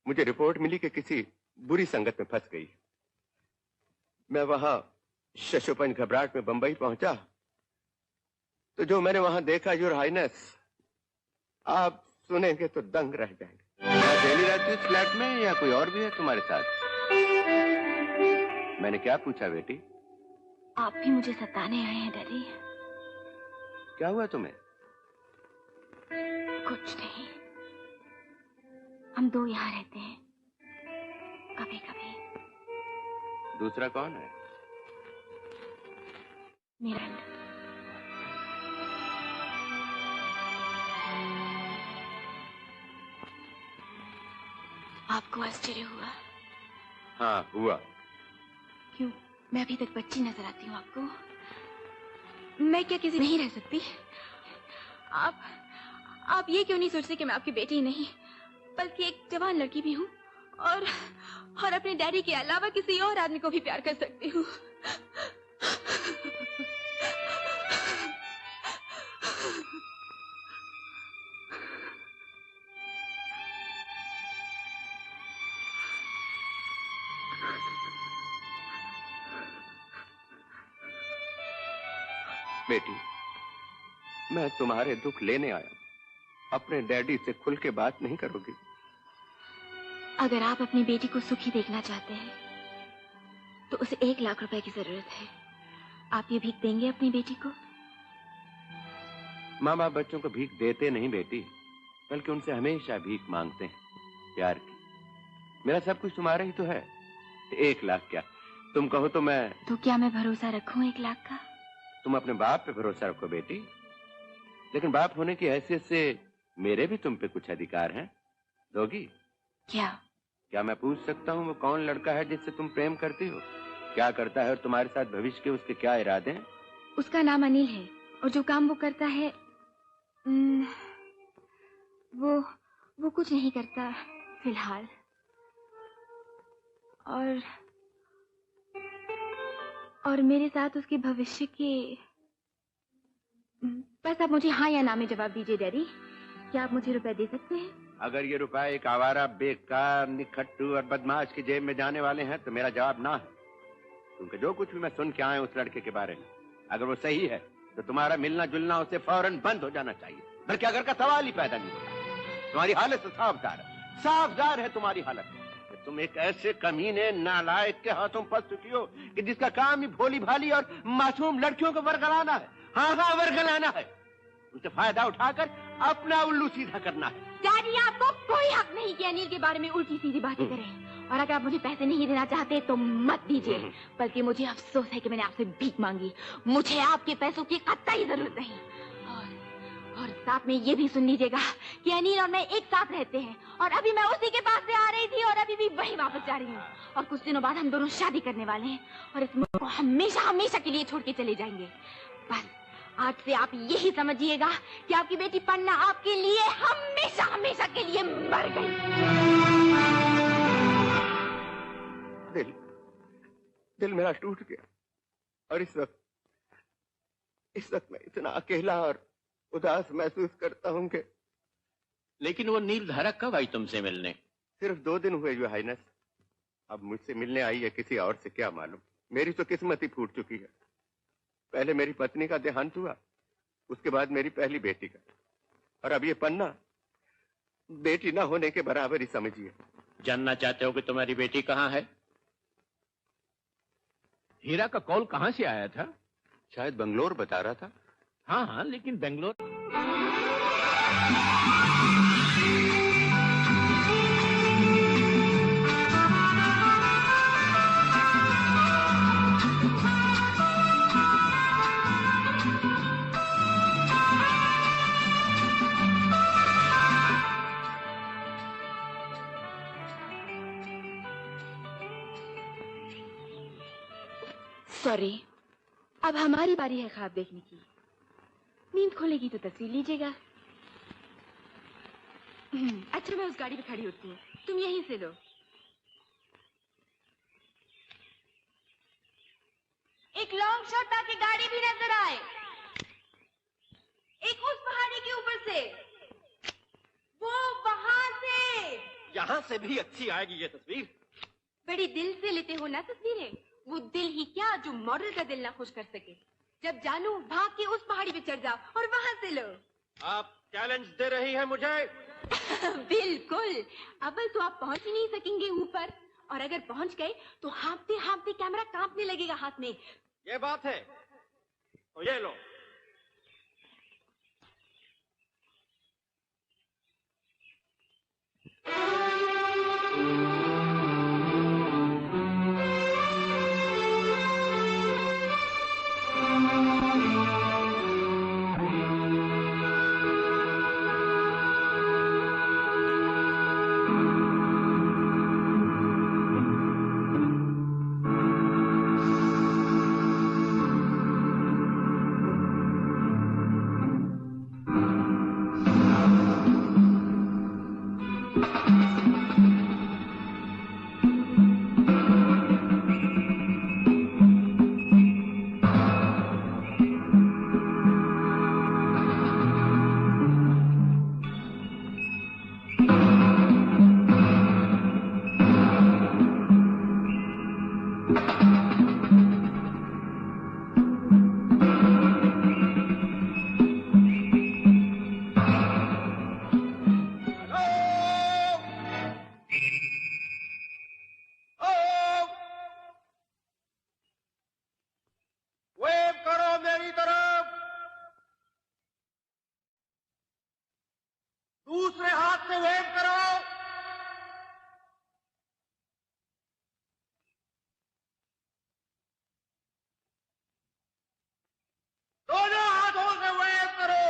मुझे रिपोर्ट मिली कि किसी बुरी संगत में फंस गई। मैं वहां शशोपंज घबराहट में बंबई पहुंचा तो जो मैंने वहां देखा योर हाइनेस, आप सुनेंगे तो दंग रह जाएंगे। मैं अकेली रहती हूँ फ्लैट में या कोई और भी है तुम्हारे साथ? मैंने क्या पूछा बेटी? आप भी मुझे सताने आए हैं डैडी। क्या हुआ तुम्हें? कुछ नहीं, हम दो यहाँ रहते हैं। कभी कभी। दूसरा कौन है? मेरा। आपको आश्चर्य हुआ? हाँ हुआ। क्यों? मैं अभी तक बच्ची नजर आती हूँ आपको? मैं क्या किसी नहीं रह सकती? आप ये क्यों नहीं सोचते कि मैं आपकी बेटी नहीं बल्कि एक जवान लड़की भी हूँ और अपने डैडी के अलावा किसी और आदमी को भी प्यार कर सकती हूँ। बेटी, मैं तुम्हारे दुख लेने आया। अपने डैडी से खुल के बात नहीं करोगी? अगर आप अपनी बेटी को सुखी देखना चाहते हैं तो उसे 1 लाख रुपए की जरूरत है। आप ये भीख देंगे अपनी बेटी को? माँ बाप बच्चों को भीख देते नहीं बेटी, बल्कि उनसे हमेशा भीख मांगते हैं प्यार की। मेरा सब कुछ तुम्हारा ही तो है। 1 लाख क्या, तुम कहो तो मैं। तो क्या मैं भरोसा रखूं 1 लाख का? तुम अपने बाप पे भरोसा रखो बेटी, लेकिन बाप होने की हैसियत से मेरे भी तुम पे कुछ अधिकार हैं। दोगी? क्या मैं पूछ सकता हूँ वो कौन लड़का है जिससे तुम प्रेम करती हो? क्या करता है और तुम्हारे साथ भविष्य के उसके क्या इरादे हैं? उसका नाम अनिल है और जो काम वो करता है वो कुछ नहीं करता फिलहाल। और मेरे साथ उसके भविष्य के। बस आप मुझे हाँ या ना में जवाब दीजिए डैडी। क्या आप मुझे रुपए दे सकते हैं? अगर ये रुपए एक आवारा, बेकार, निखट्टू और बदमाश की जेब में जाने वाले हैं तो मेरा जवाब ना है। क्योंकि जो कुछ भी मैं सुन के आया उस लड़के के बारे में, अगर वो सही है तो तुम्हारा मिलना जुलना उससे फौरन बंद हो जाना चाहिए, बल्कि अगर का सवाल ही पैदा नहीं होता। तुम्हारी हालत तो साफदार है तुम्हारी हालत। तुम एक ऐसे कमीने नालायक के हाथों फंस चुकी हो कि जिसका काम ही भोली भाली और मासूम लड़कियों को वर्गलाना है। हाँ वर्गलाना है, उनसे फायदा उठाकर अपना उल्लू सीधा करना है। डैडी, आपको कोई हक नहीं कि अनिल के बारे में उल्टी सीधी बातें करें। और अगर आप मुझे पैसे नहीं देना चाहते तो मत दीजिए, बल्कि मुझे अफसोस है कि मैंने आपसे भीख मांगी। मुझे आपके पैसों की कतई जरूरत नहीं। और साथ में ये भी सुन लीजिएगा कि अनिल और मैं एक साथ रहते हैं और अभी मैं उसी के पास से आ रही थी और अभी भी वही वापस जा रही हूँ। और कुछ दिनों बाद हम दोनों शादी करने वाले हैं और इस मुल्क को हमेशा के लिए छोड़ के चले जाएंगे। बस आज से आप यही समझिएगा कि आपकी बेटी पन्ना आपके लिए हमेशा के लिए मर गई। दिल मेरा टूट गया और इस वक्त मैं इतना अकेला और उदास महसूस करता हूँ कि। लेकिन वो नीलधारा कब आई तुमसे मिलने? सिर्फ 2 दिन हुए योर हाइनेस। अब मुझसे मिलने आई है किसी और से क्या मालूम। मेरी तो किस्मत ही फूट चुकी है। पहले मेरी पत्नी का देहांत हुआ, उसके बाद मेरी पहली बेटी का, और अब ये पन्ना बेटी ना होने के बराबर ही समझिए। जानना चाहते हो कि तुम्हारी बेटी कहाँ है? हीरा का कॉल कहाँ से आया था? शायद बंगलोर बता रहा था। हाँ हाँ, लेकिन बेंगलोर। सॉरी, अब हमारी बारी है ख्वाब देखने की। नींद खोलेगी तो तस्वीर लीजिएगा। अच्छा, मैं उस गाड़ी पे खड़ी होती हूँ, तुम यहीं से लो। एक लॉन्ग शॉट ताकि गाड़ी भी नजर आए। एक उस पहाड़ी के ऊपर से, वो वहां से। यहाँ से भी अच्छी आएगी ये तस्वीर। बड़ी दिल से लेते हो ना तस्वीरें। वो दिल ही क्या जो मॉडल का दिल ना खुश कर सके। जब जानू भाग के उस पहाड़ी पे चढ़ जाओ और वहां से लो। आप चैलेंज दे रही हैं मुझे? बिल्कुल। अव्वल तो आप पहुंच ही नहीं सकेंगे ऊपर, और अगर पहुंच गए तो हाँफते हाँफते कैमरा कांपने लगेगा हाथ में। ये बात है तो ये लो। दूसरे हाथ से वेव करो। दोनों हाथों से वेव करो।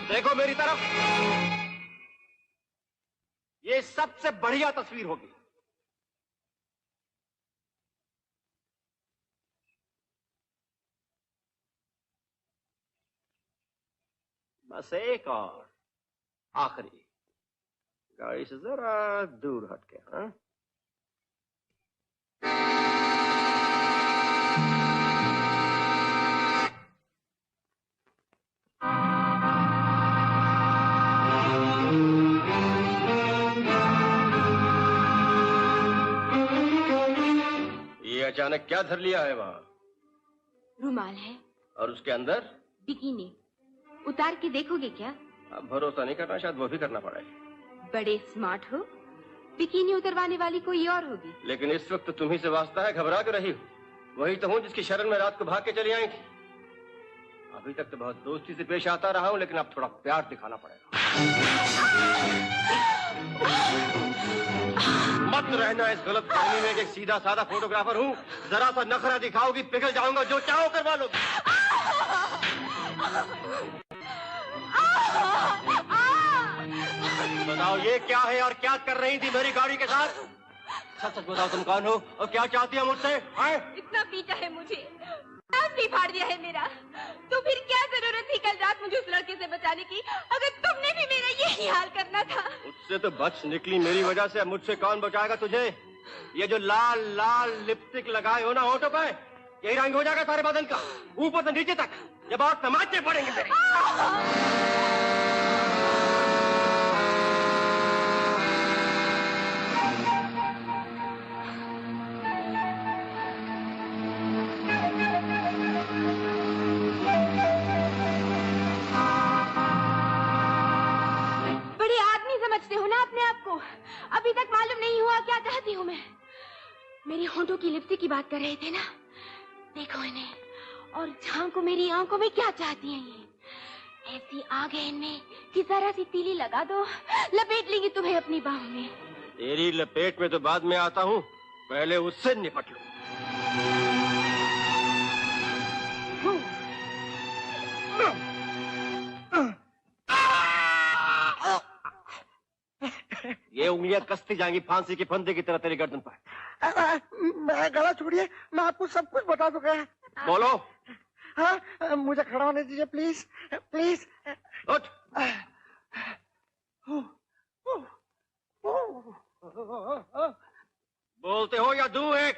देखो मेरी तरफ, ये सबसे बढ़िया तस्वीर होगी। बस एक और आखिरी, गाड़ी से जरा दूर हटके। हाँ, ये अचानक क्या धर लिया है वहाँ? रुमाल है। और उसके अंदर? बिकिनी। उतार के देखोगे क्या? अब भरोसा नहीं करना, शायद वो भी करना पड़ेगा। बड़े स्मार्ट हो। बिकिनी उतरवाने वाली कोई और होगी। लेकिन इस वक्त तुम्ही से वास्ता है, घबरा क्यों रही हो? वही तो हूँ जिसकी शरण में रात को भाग के चली आई थी। अभी तक तो बहुत दोस्ती से पेश आता रहा हूँ, लेकिन अब थोड़ा प्यार दिखाना पड़ेगा। मत मत रहना इस गलत फहमी में कि सीधा साधा फोटोग्राफर हूँ। जरा सा नखरा दिखाओगी पिघल जाऊंगा, जो चाहो करवा लो। बताओ ये क्या है और क्या कर रही थी मेरी गाड़ी के साथ? सच सच बताओ तुम कौन हो और क्या चाहती हो मुझसे? इतना पीटा है मुझे, भी फाड़ दिया है मेरा, तो फिर क्या जरूरत थी कल रात मुझे उस लड़के से बचाने की, अगर तुमने भी मेरा यही हाल करना था। मुझसे तो बच निकली मेरी वजह से, मुझसे कौन बचाएगा तुझे? ये जो लाल लाल लिपस्टिक लगाए हो ना होठों पे, यही रंग हो जाएगा सारे बदन का, ऊपर से नीचे तक, जब और तमाचे पड़ेंगे तेरे। अभी तक मालूम नहीं हुआ क्या चाहती हूँ मैं। मेरी होंठों की लिपस्टिक की बात कर रहे थे ना, देखो इन्हें और झांको मेरी आंखों में क्या चाहती हैं ये। ऐसी आग है इनमें कि जरा सी तीली लगा दो, लपेट लेंगी तुम्हें अपनी बाहों में। तेरी लपेट में तो बाद में आता हूँ, पहले उससे निपट लो। ये उंगलियां कसती जाएंगी फांसी के फंदे की तरह तेरी गर्दन पर। मैं गला छोड़िए, मैं आपको सब कुछ बता दूंगा। बोलो। हाँ, मुझे खड़ा होने दीजिए प्लीज प्लीज। उठ। बोलते हो या दूं एक?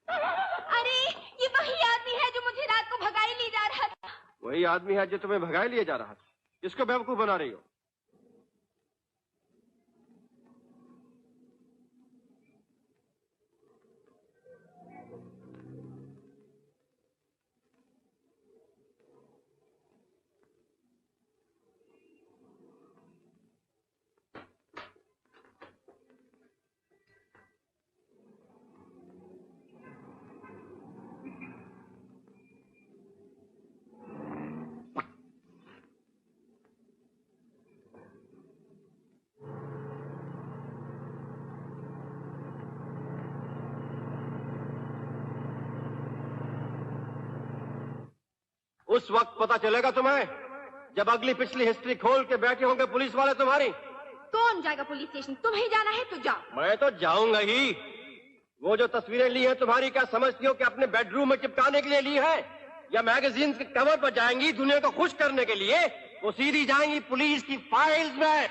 अरे ये वही आदमी है जो मुझे रात को भगाई ले जा रहा था। वही आदमी है जो तुम्हें भगाई लिए जा रहा था। इसको बेवकूफ बना रही हो। उस वक्त पता चलेगा तुम्हें जब अगली पिछली हिस्ट्री खोल के बैठे होंगे पुलिस वाले तुम्हारी। कौन जाएगा पुलिस स्टेशन? तुम्हें जाना है तो जाओ। मैं तो जाऊंगा ही। वो जो तस्वीरें ली हैं तुम्हारी, क्या समझती हो कि अपने बेडरूम में चिपकाने के लिए ली है या मैगजीन के कवर पर जाएंगी दुनिया को खुश करने के लिए? वो सीधी जाएंगी पुलिस की फाइल्स में।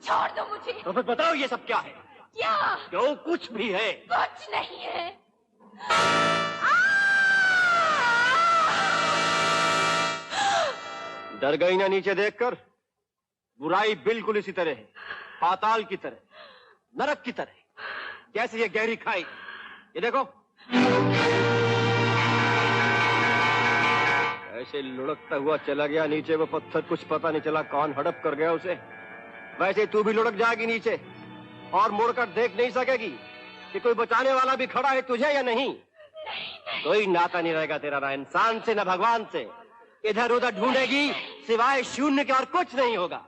छोड़ दो मुझे। तो फिर बताओ ये सब क्या है? क्या? जो कुछ भी है। कुछ नहीं है। डर गई ना नीचे देखकर? बुराई बिल्कुल इसी तरह है, पाताल की तरह, नरक की तरह, जैसे ये गहरी खाई। ये देखो ऐसे लुढ़कता हुआ चला गया नीचे वो पत्थर, कुछ पता नहीं चला कौन हड़प कर गया उसे। वैसे तू भी लुढ़क जाएगी नीचे और मुड़कर देख नहीं सकेगी कि कोई बचाने वाला भी खड़ा है तुझे या नहीं। कोई नाता नहीं रहेगा तेरा, ना इंसान से ना भगवान से। इधर उधर ढूंढेगी, सिवाय शून्य के और कुछ नहीं होगा।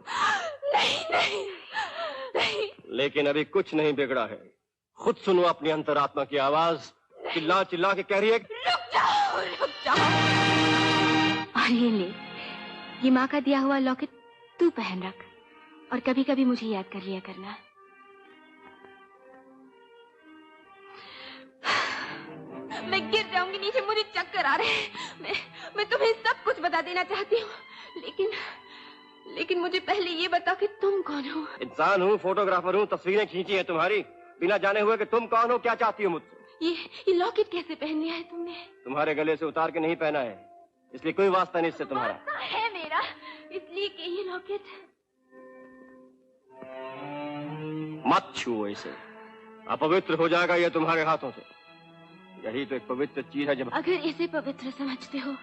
नहीं, नहीं, नहीं। लेकिन अभी कुछ नहीं बिगड़ा है। खुद सुनो अपनी अंतरात्मा की आवाज, चिल्ला चिल्ला के कह रही है, रुक जाओ, रुक जाओ। और ये ले, ये माँ का दिया हुआ लॉकेट तू पहन रख और कभी कभी मुझे याद कर लिया करना। मैं गिर जाऊंगी नीचे, मुझे चक्कर आ रहे हैं। मैं तुम्हें सब कुछ बता देना चाहती हूँ, लेकिन मुझे पहले ये बताओ कि तुम कौन हो? इंसान हूँ, फोटोग्राफर हूँ, तस्वीरें खींची है तुम्हारी बिना जाने हुए कि तुम कौन हो, क्या चाहती हो मुझसे। ये लॉकेट कैसे पहन लिया है तुमने? तुम्हारे गले से उतार के नहीं पहना है, इसलिए कोई वास्ता नहीं इससे तुम्हारा। वास्ता है मेरा, इसलिए कि ये लॉकेट। मत छुओ इसे, अपवित्र हो जाएगा ये तुम्हारे हाथों से। यही तो एक पवित्र चीज है। जब अगर इसे पवित्र समझते हो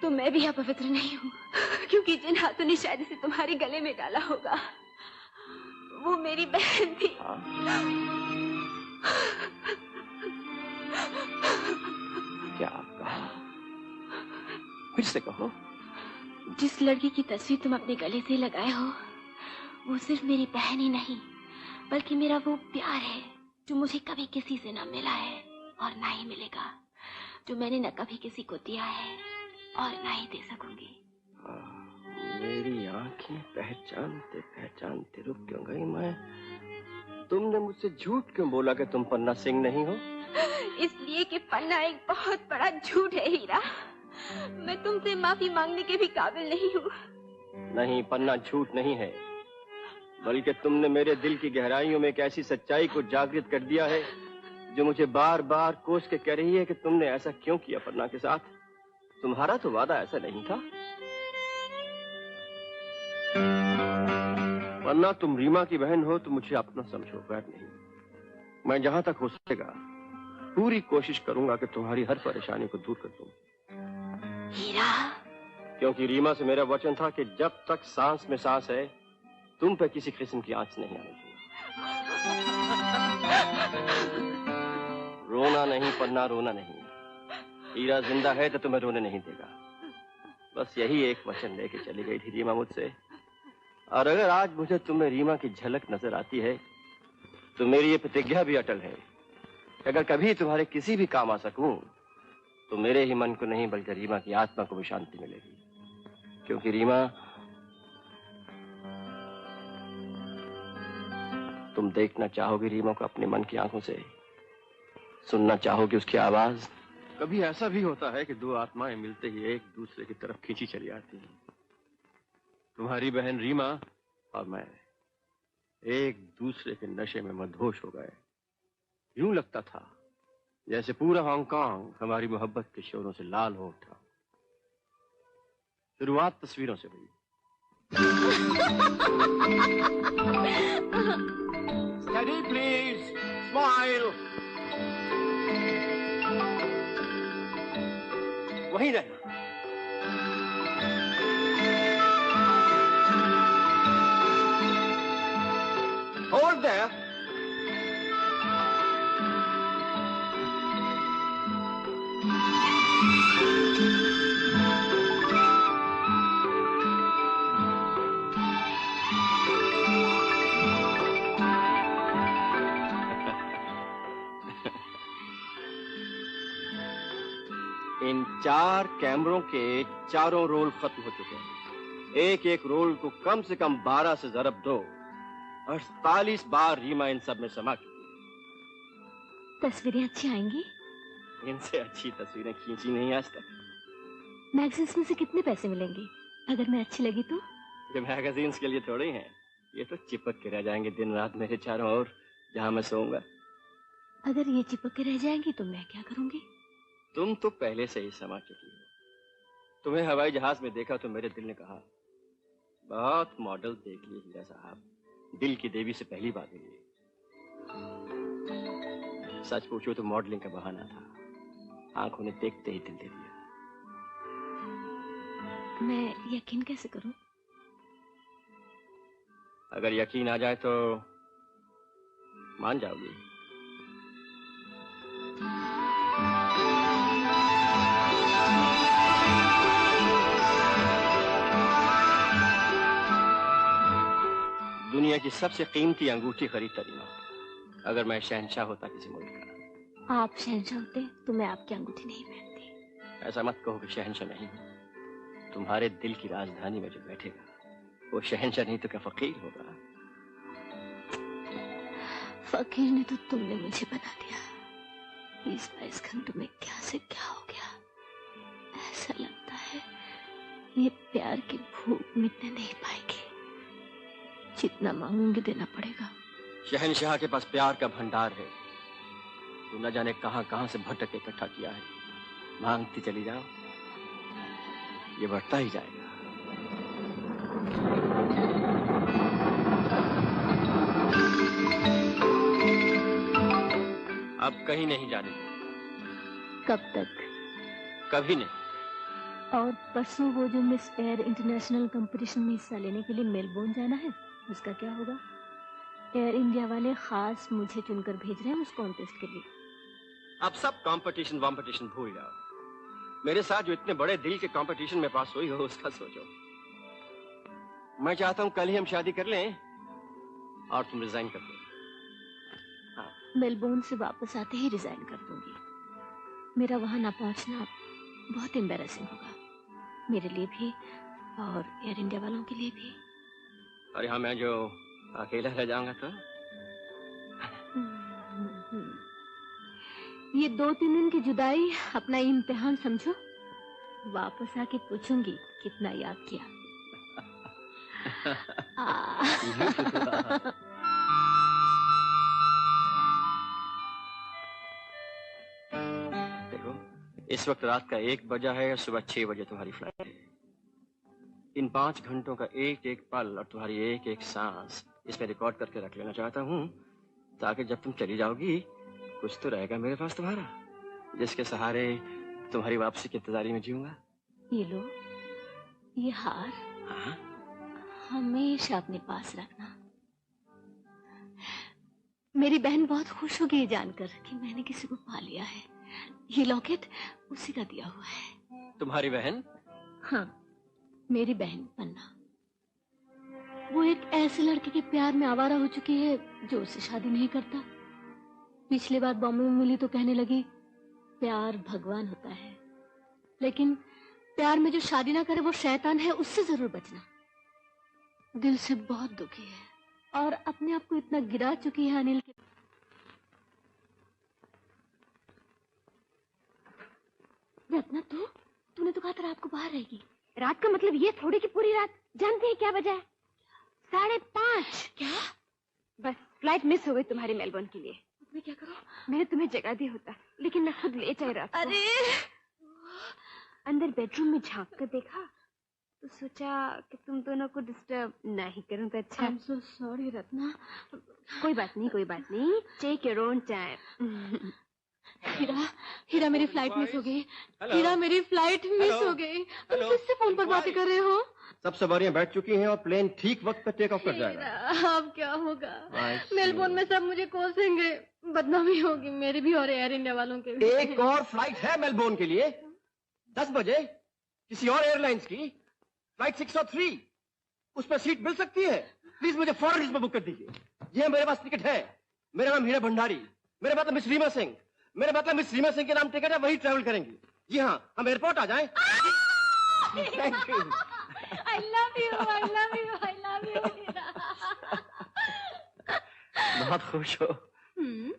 तो मैं भी अपवित्र नहीं हूँ, क्योंकि जिन हाथों ने शायद इसे तुम्हारे गले में डाला होगा वो मेरी बहन थी। क्या कहा? फिर से कहो। जिस लड़की की तस्वीर तुम अपने गले से लगाए हो, वो सिर्फ मेरी बहन ही नहीं, बल्कि मेरा वो प्यार है जो मुझे कभी किसी से न मिला है और ना ही मिलेगा, जो मैंने न कभी किसी को दिया है और ना ही दे सकूंगी। मेरी आंखें पहचानते पहचानते रुक क्यों गई मैं? तुमने मुझसे झूठ क्यों बोला कि तुम पन्ना सिंह नहीं हो? इसलिए कि पन्ना एक बहुत बड़ा झूठ है हीरा। मैं तुमसे माफी मांगने के भी काबिल नहीं हूँ। नहीं, पन्ना झूठ नहीं है, बल्कि तुमने मेरे दिल की गहराइयों में एक ऐसी सच्चाई को जागृत कर दिया है जो मुझे बार बार कोस के कह रही है कि तुमने ऐसा क्यों किया पन्ना के साथ। तुम्हारा तो वादा ऐसा नहीं था। पन्ना, तुम रीमा की बहन हो तो मुझे अपना समझो, गैर नहीं। मैं जहां तक हो सकेगा पूरी कोशिश करूंगा कि तुम्हारी हर परेशानी को दूर कर दूं। हीरा, क्योंकि रीमा से मेरा वचन था कि जब तक सांस में सांस है तुम पे किसी किस्म की आंच नहीं आने दूंगा। रोना नहीं पन्ना, रोना नहीं। हीरा जिंदा है तो तुम्हें रोने नहीं देगा। बस यही एक वचन लेके चली गई थी रीमा मुझसे, और अगर आज मुझे तुम्हें रीमा की झलक नजर आती है तो मेरी ये प्रतिज्ञा भी अटल है कि अगर कभी तुम्हारे किसी भी काम आ सकूं तो मेरे ही मन को नहीं बल्कि रीमा की आत्मा को भी शांति मिलेगी। क्योंकि रीमा, तुम देखना चाहोगी रीमा को अपने मन की आंखों से, सुनना चाहोगी उसकी आवाज। कभी ऐसा भी होता है कि दो आत्माएं मिलते ही एक दूसरे की तरफ खींची चली आती हैं। तुम्हारी बहन रीमा और मैं एक दूसरे के नशे में मदहोश हो गए। यूं लगता था जैसे पूरा हांगकांग हमारी मोहब्बत के शोरों से लाल हो उठा। शुरुआत तस्वीरों से हुई। Steady, please. Smile. वहीं रहना। Hold there. इन 4 कैमरों के चारों रोल खत्म हो चुके हैं। एक एक रोल को कम से कम 12 से ज़रब 2, 48 बार रीमा इन सब में समा चुकी है। तस्वीरें अच्छी आएंगी? इनसे अच्छी तस्वीरें खींची नहीं आज तक। मैगजीन्स में से कितने पैसे मिलेंगे अगर मैं अच्छी लगी तो? ये मैगजीन्स के लिए थोड़े हैं, ये तो चिपक के रह जाएंगे दिन रात मेरे चारों ओर, जहां मैं सोऊंगा। अगर ये चिपक के रह जाएंगी तो मैं क्या करूंगी? तुम तो पहले से ही समा चुकी हो। तुम्हें हवाई जहाज में देखा तो मेरे दिल ने कहा, बहुत मॉडल देख लिए हीरा साहब, दिल की देवी से पहली बार मिली। सच पूछो तो मॉडलिंग का बहाना था, आंखों ने देखते ही दिल दे दिया। मैं यकीन कैसे करूं? अगर यकीन आ जाए तो मान जाओगी। दुनिया की सबसे कीमती अंगूठी खरीदता रीमा, अगर मैं शहंशाह होता किसी मुल्क का। आप शहंशाह होते तो मैं आपकी अंगूठी नहीं पहनती। ऐसा मत कहो कि शहंशाह नहीं, तुम्हारे दिल की राजधानी में जो बैठेगा वो शहंशाह नहीं तो क्या फकीर होगा। फकीर ने तो तुमने मुझे बना दिया। 20-22 घंटों में क्या से क्या हो गया। ऐसा लगता है ये प्यार की भूख मिटने नहीं पाएगी, जितना मांगूंगी देना पड़ेगा। शहंशाह के पास प्यार का भंडार है, तू न जाने कहां कहां से भटक के इकट्ठा किया है। मांगती चली जाओ, ये बढ़ता ही जाएगा। अब कहीं नहीं जाने। कब तक? कभी नहीं। और परसों वो जो मिस एयर इंटरनेशनल कंपटीशन में हिस्सा लेने के लिए मेलबोर्न जाना है, उसका क्या होगा? एयर इंडिया वाले खास मुझे चुनकर भेज रहे हैं उस कॉन्टेस्ट के लिए। अब सब कंपटीशन वॉम्पिटिशन भूल जाओ। मेरे साथ जो इतने बड़े दिल के कंपटीशन में पास हुई हो उसका सोचो। मैं चाहता हूं कल ही हम शादी कर लें और तुम रिजाइन कर दो। मेलबोर्न से वापस आते ही रिजाइन कर दूंगी। मेरा वहां ना पहुंचना बहुत एम्बैरेसिंग होगा, मेरे लिए भी और एयर इंडिया वालों के लिए भी। और यहाँ मैं जो अकेला रह जाऊंगा तो? ये 2-3 दिन की जुदाई अपना इम्तिहान समझो। वापस आके पूछूंगी कितना याद किया। देखो, इस वक्त रात का 1 बजा है और सुबह 6 बजे तुम्हारी फ्लाइट है। इन 5 घंटों का एक एक पल और तुम्हारी एक एक सांस इसमें रिकॉर्ड करके रख लेना चाहता हूँ, ताकि जब तुम चली जाओगी कुछ तो रहेगा मेरे पास तुम्हारा, जिसके सहारे तुम्हारी वापसी की इंतजारी में जीऊंगा। ये लो, ये हार हमेशा अपने पास रखना। मेरी बहन बहुत खुश होगी ये जानकर कि मैंने किसी को पा लिया है। ये लॉकेट उसी का दिया हुआ है। तुम्हारी बहन? हाँ, मेरी बहन पन्ना। वो एक ऐसे लड़के के प्यार में आवारा हो चुकी है जो उससे शादी नहीं करता। पिछली बार बॉम्बे में मिली तो कहने लगी प्यार भगवान होता है, लेकिन प्यार में जो शादी ना करे वो शैतान है, उससे जरूर बचना। दिल से बहुत दुखी है और अपने आप को इतना गिरा चुकी है अनिल के। रत्ना, तूने तो कहा था रात को बाहर रहेगी। रात का मतलब ये थोड़ी कि पूरी रात। जानते हैं क्या वजह है? 5:30। क्या? बस फ्लाइट मिस हो गई तुम्हारी मेलबोर्न के लिए। मैं क्या करूं? मैंने तुम्हें जगा दिया होता, लेकिन मैं खुद ले जाए रात को। अरे! अंदर बेडरूम में झांक कर देखा तो सोचा कि तुम दोनों को डिस्टर्ब नहीं करूं तो अच्छा। I'm so sorry Ratna. कोई बात नहीं। Take your own time. Heera मेरी फ्लाइट मिस हो गई। हीरा मेरी फ्लाइट मिस हो गई। तुम किससे फोन पर बातें कर रहे हो? सब सवारियां बैठ चुकी हैं और प्लेन ठीक वक्त पर टेक ऑफ कर जाएगा। अब क्या होगा? मेलबोर्न में सब मुझे कोसेंगे, बदनामी होगी मेरी भी और एयर इंडिया वालों के भी। एक और फ्लाइट है मेलबोर्न के लिए 10 बजे किसी और एयरलाइंस की, फ्लाइट 603। उस पर सीट मिल सकती है? प्लीज मुझे फौरन इसमें बुक कर दीजिए। ये मेरे पास टिकट है। मेरा नाम हीरा भंडारी, मेरे मतलब मिस रीमा सिंह। मेरे मतलब मिस रीमा सिंह के नाम टिकट है, वही ट्रेवल करेंगी। जी हाँ, हम एयरपोर्ट आ जाएं। Thank you. I love you, I love you, I love you, हीरा। बहुत खुश हो?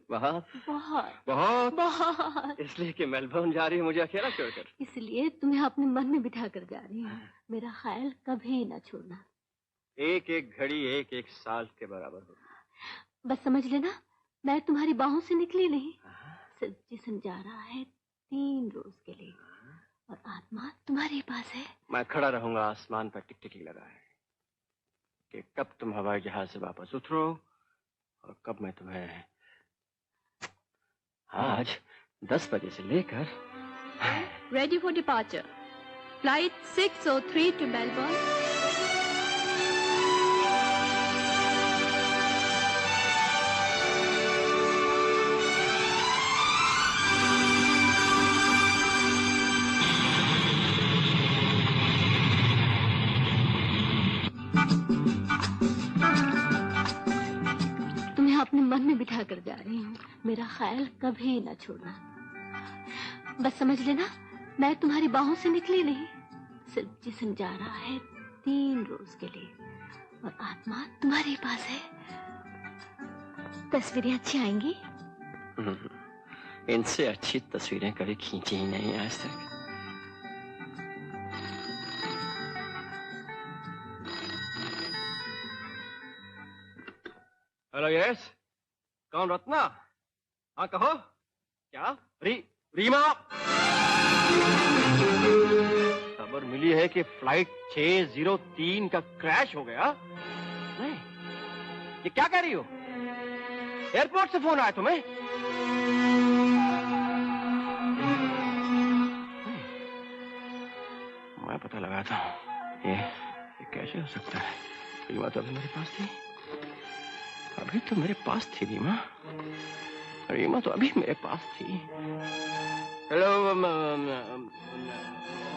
बहुत बहुत बहुत बहुत। इसलिए कि मेलबोर्न जा रही है मुझे अकेला छोड़कर। इसलिए तुम्हें अपने मन में बिठा कर जा रही हूँ। मेरा ख्याल कभी ना छोड़ना। एक एक घड़ी एक एक साल के बराबर होगी। बस समझ लेना, मैं तुम्हारी बाहों से निकली नहीं। सिर्फ जिस्म जा रहा है 3 रोज के लिए और आत्मा तुम्हारे पास है। मैं खड़ा रहूंगा आसमान पर टिकटिकी लगाए कि कब तुम हवाई जहाज से वापस उतरो और कब मैं तुम्हें आज 10 बजे से लेकर। Ready for departure. Flight 603 to Melbourne. तुम्हें अपने मन में बिठा कर जा रही हूँ। मेरा ख्याल कभी ना छोड़ना। बस समझ लेना, मैं तुम्हारी बाहों से निकली नहीं। सिर्फ जिस्म जा रहा है 3 रोज के लिए और आत्मा तुम्हारे पास है। तस्वीरें अच्छी आएंगी? इनसे अच्छी तस्वीरें कभी खींची ही नहीं आज तक। हेलो, यस, कौन? रत्ना? हाँ कहो। क्या? रीमा? खबर मिली है कि फ्लाइट 603 का क्रैश हो गया। नहीं, ये क्या कह रही हो? एयरपोर्ट से फोन आया तुम्हें? मैं पता लगाता हूँ ये कैसे हो सकता है। ये बात अभी मेरे पास थी। अभी तो मेरे पास थी रीमा। रीमा तो अभी मेरे पास थी। Hello,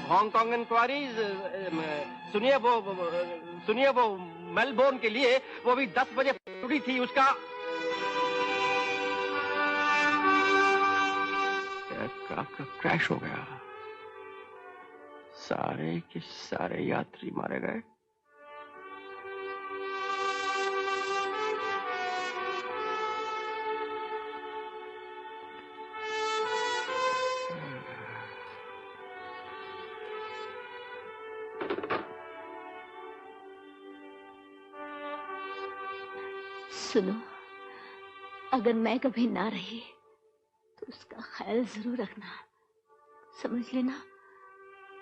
Hong Kong enquiries. सुनिए वो मेलबोर्न के लिए वो भी 10 बजे उड़ी थी उसका। एयरक्राफ्ट का क्रैश हो गया, सारे के सारे यात्री मारे गए। सुनो, अगर मैं कभी ना रही तो उसका ख्याल जरूर रखना। समझ लेना,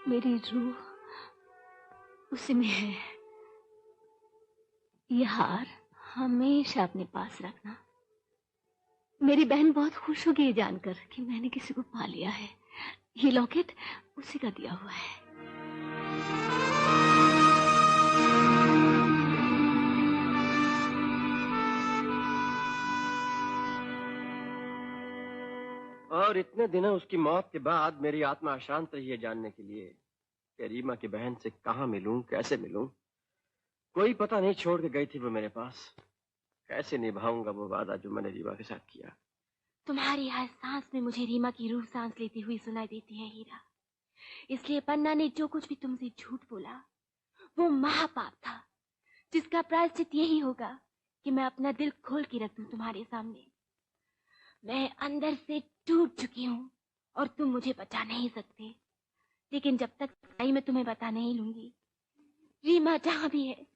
मेरी रूह उसी में है। ये हार हमेशा अपने पास रखना। मेरी बहन बहुत खुश होगी ये जानकर कि मैंने किसी को पा लिया है। ये लॉकेट उसी का दिया हुआ है। और इतने दिनों उसकी मौत के बाद मेरी आत्मा अशांत रही है जानने के लिए कि रीमा की बहन से कहाँ मिलूं, कैसे मिलूं। कोई पता नहीं छोड़ के गई थी वो मेरे पास। कैसे निभाऊंगा वो वादा जो मैंने रीमा के साथ किया। तुम्हारी हर सांस में मुझे रीमा की रूह सांस लेती हुई सुनाई देती है हीरा। इसलिए पन्ना ने जो कुछ भी तुमसे झूठ बोला वो महापाप था, जिसका प्रायश्चित यही होगा कि मैं अपना दिल खोल के रख दूं तुम्हारे सामने। मैं अंदर से टूट चुकी हूँ और तुम मुझे बचा नहीं सकते। लेकिन जब तक सच्चाई में तुम्हें बता नहीं लूंगी, रीमा जहां भी है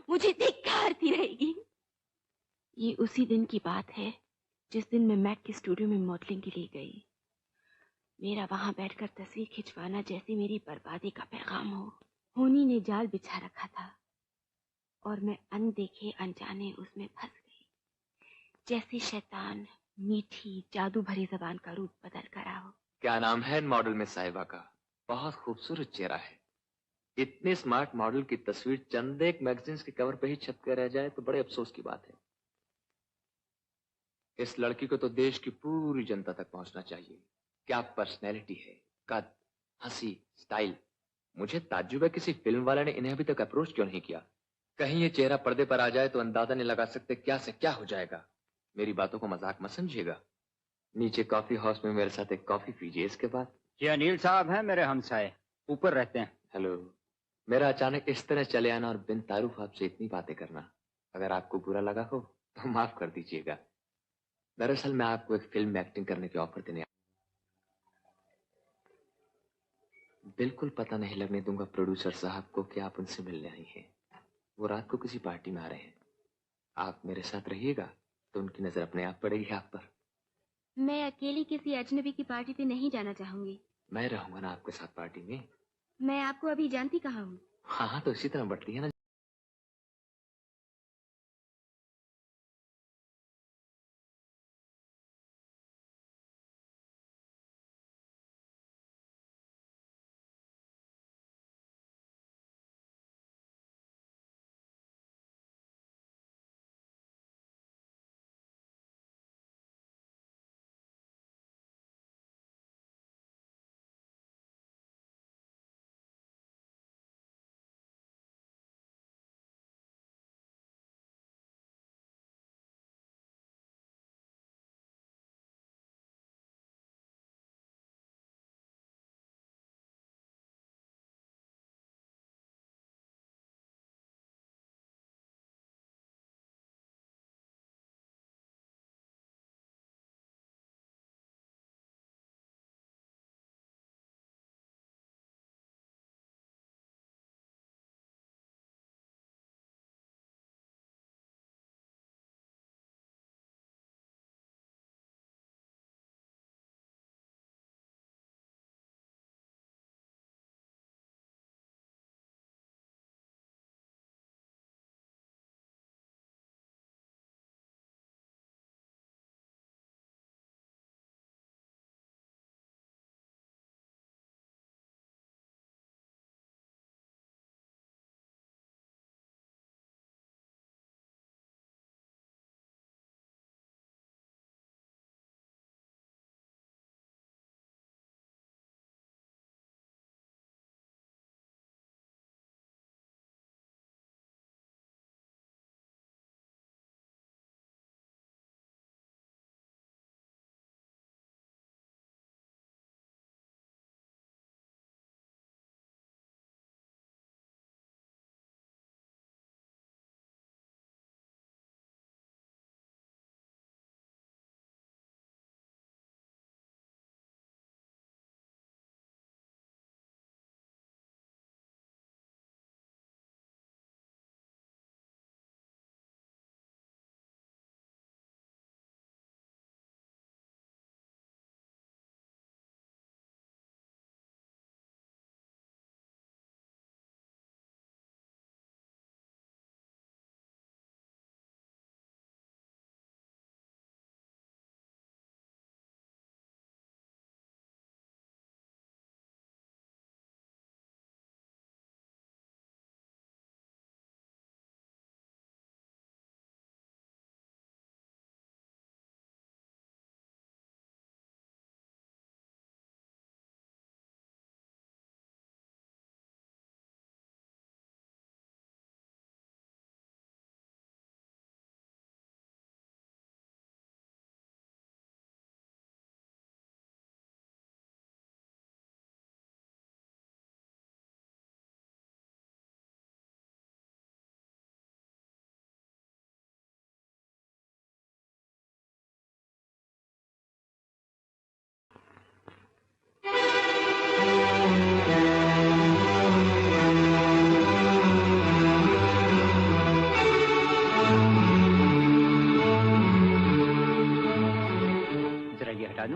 मुझे धिक्कारती रहेगी। ये उसी दिन की बात है जिस दिन मैं मैक के स्टूडियो में मॉडलिंग के लिए गई। मेरा वहां बैठकर तस्वीर खिंचवाना जैसे मेरी बर्बादी का पैगाम हो। होनी ने जाल बिछा रखा था और मैं अनदेखे अनजाने उसमें फंस गई। जैसे शैतान मीठी जादू भरी जबान का रूप बदल कर आओ। क्या नाम है मॉडल में साहिबा का? बहुत खूबसूरत चेहरा है। इतने स्मार्ट मॉडल की तस्वीर चंद एक मैगजीन्स के कवर पे ही छप कर रह जाए तो बड़े अफसोस की बात है। इस लड़की को तो देश की पूरी जनता तक पहुंचना चाहिए। क्या पर्सनैलिटी है, कद, हंसी, स्टाइल। मुझे ताज्जुब है किसी फिल्म वाले ने इन्हें अभी तक अप्रोच क्यों नहीं किया। कहीं ये चेहरा पर्दे पर आ जाए तो अंदाजा नहीं लगा सकते क्या से क्या हो जाएगा। मेरी बातों को मजाक मत समझिएगा। नीचे कॉफी हाउस में मेरे साथ एक कॉफी पीजिए इसके बाद। ये अनिल साहब हैं मेरे हमसाए, ऊपर रहते हैं। हेलो। मेरा अचानक इस तरह चले आना और बिन तारुफ आपसे इतनी बातें करना, अगर आपको बुरा लगा हो तो माफ कर दीजिएगा। दरअसल मैं आपको एक फिल्म में एक्टिंग करने की ऑफर देने बिल्कुल पता नहीं लगने दूंगा प्रोड्यूसर साहब को कि आप उनसे मिलने आई हैं। वो रात को किसी पार्टी में आ रहे हैं। आप मेरे साथ रहिएगा तो उनकी नजर अपने आप पड़ेगी आप पर। मैं अकेली किसी अजनबी की पार्टी पे नहीं जाना चाहूंगी। मैं रहूंगा ना आपके साथ पार्टी में। मैं आपको अभी जानती कहाँ हूँ। हाँ तो इसी तरह बढ़ती है ना।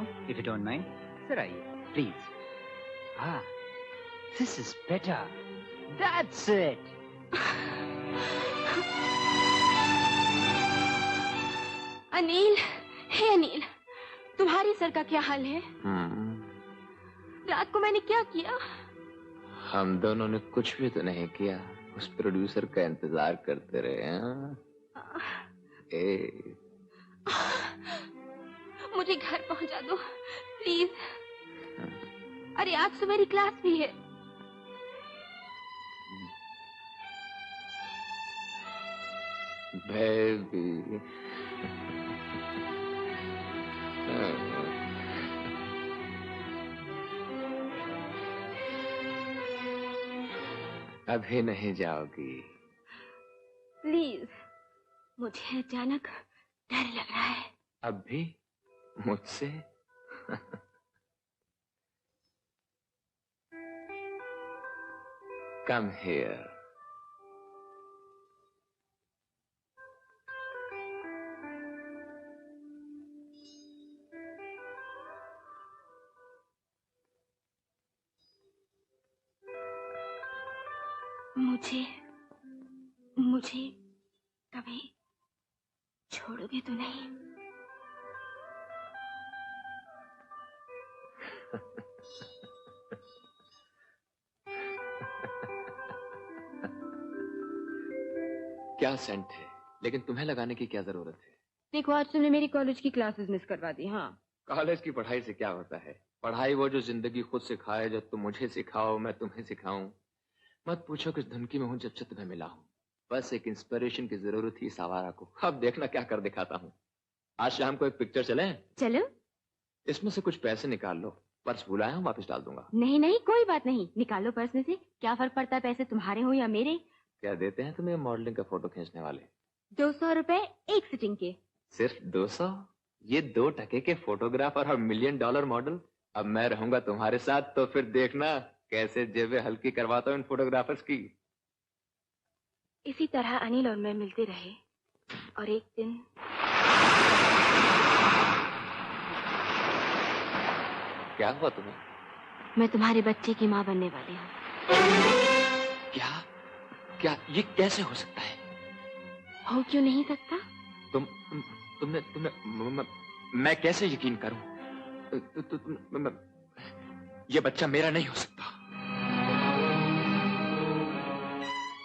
No if you don't mind. Sir आइए प्लीज। हाँ, this is better, that's it. Anil, hey Anil, तुम्हारी सर का क्या हाल है? रात को मैंने क्या किया? हम दोनों ने कुछ भी तो नहीं किया, उस प्रोड्यूसर का इंतजार करते रहे हैं। मुझे घर पहुंचा दो प्लीज। अरे आज तो मेरी क्लास भी है। बेबी, अभी नहीं जाओगी? प्लीज, मुझे अचानक डर लग रहा है। अब भी मुझसे? Come here. मुझे कभी छोड़ोगे तो नहीं? क्या सेंट है, लेकिन तुम्हें लगाने की क्या जरूरत है? देखो, आज तुमने मेरी कॉलेज की क्लासेस मिस करवा दी। हाँ, कॉलेज की पढ़ाई से क्या होता है? पढ़ाई वो जो जिंदगी खुद सिखाए, जो तुम मुझे सिखाओ मैं तुम्हें सिखाऊं। मत पूछो किस धुन की मैं हूं जब से तुम्हें मिला हूं। बस एक इंस्पिरेशन की जरूरत थी इस आवारा को। अब देखना क्या कर दिखाता हूँ। आज शाम को एक पिक्चर चले? चलो। इसमें से कुछ पैसे निकाल लो, पर्स भुलाया हूँ वापस डाल दूंगा। नहीं नहीं, कोई बात नहीं, निकालो पर्स में से। क्या फर्क पड़ता है पैसे तुम्हारे हो या मेरे? क्या देते हैं तुम्हें मॉडलिंग का फोटो खींचने वाले? 200 रुपए एक सिटिंग के। सिर्फ 200? ये 2 टके के फोटोग्राफर और $1 मिलियन मॉडल। अब मैं रहूंगा तुम्हारे साथ तो फिर देखना कैसे जेबें हल्की करवाता हूँ इन फोटोग्राफर्स की। इसी तरह अनिल और मैं मिलते रहे और एक दिन क्या हुआ तुम्हें? मैं तुम्हारे बच्चे की माँ बनने वाली हूँ। क्या क्या ये कैसे हो सकता है? हो क्यों नहीं सकता? तुमने मैं कैसे यकीन करूं? ये बच्चा मेरा नहीं हो सकता।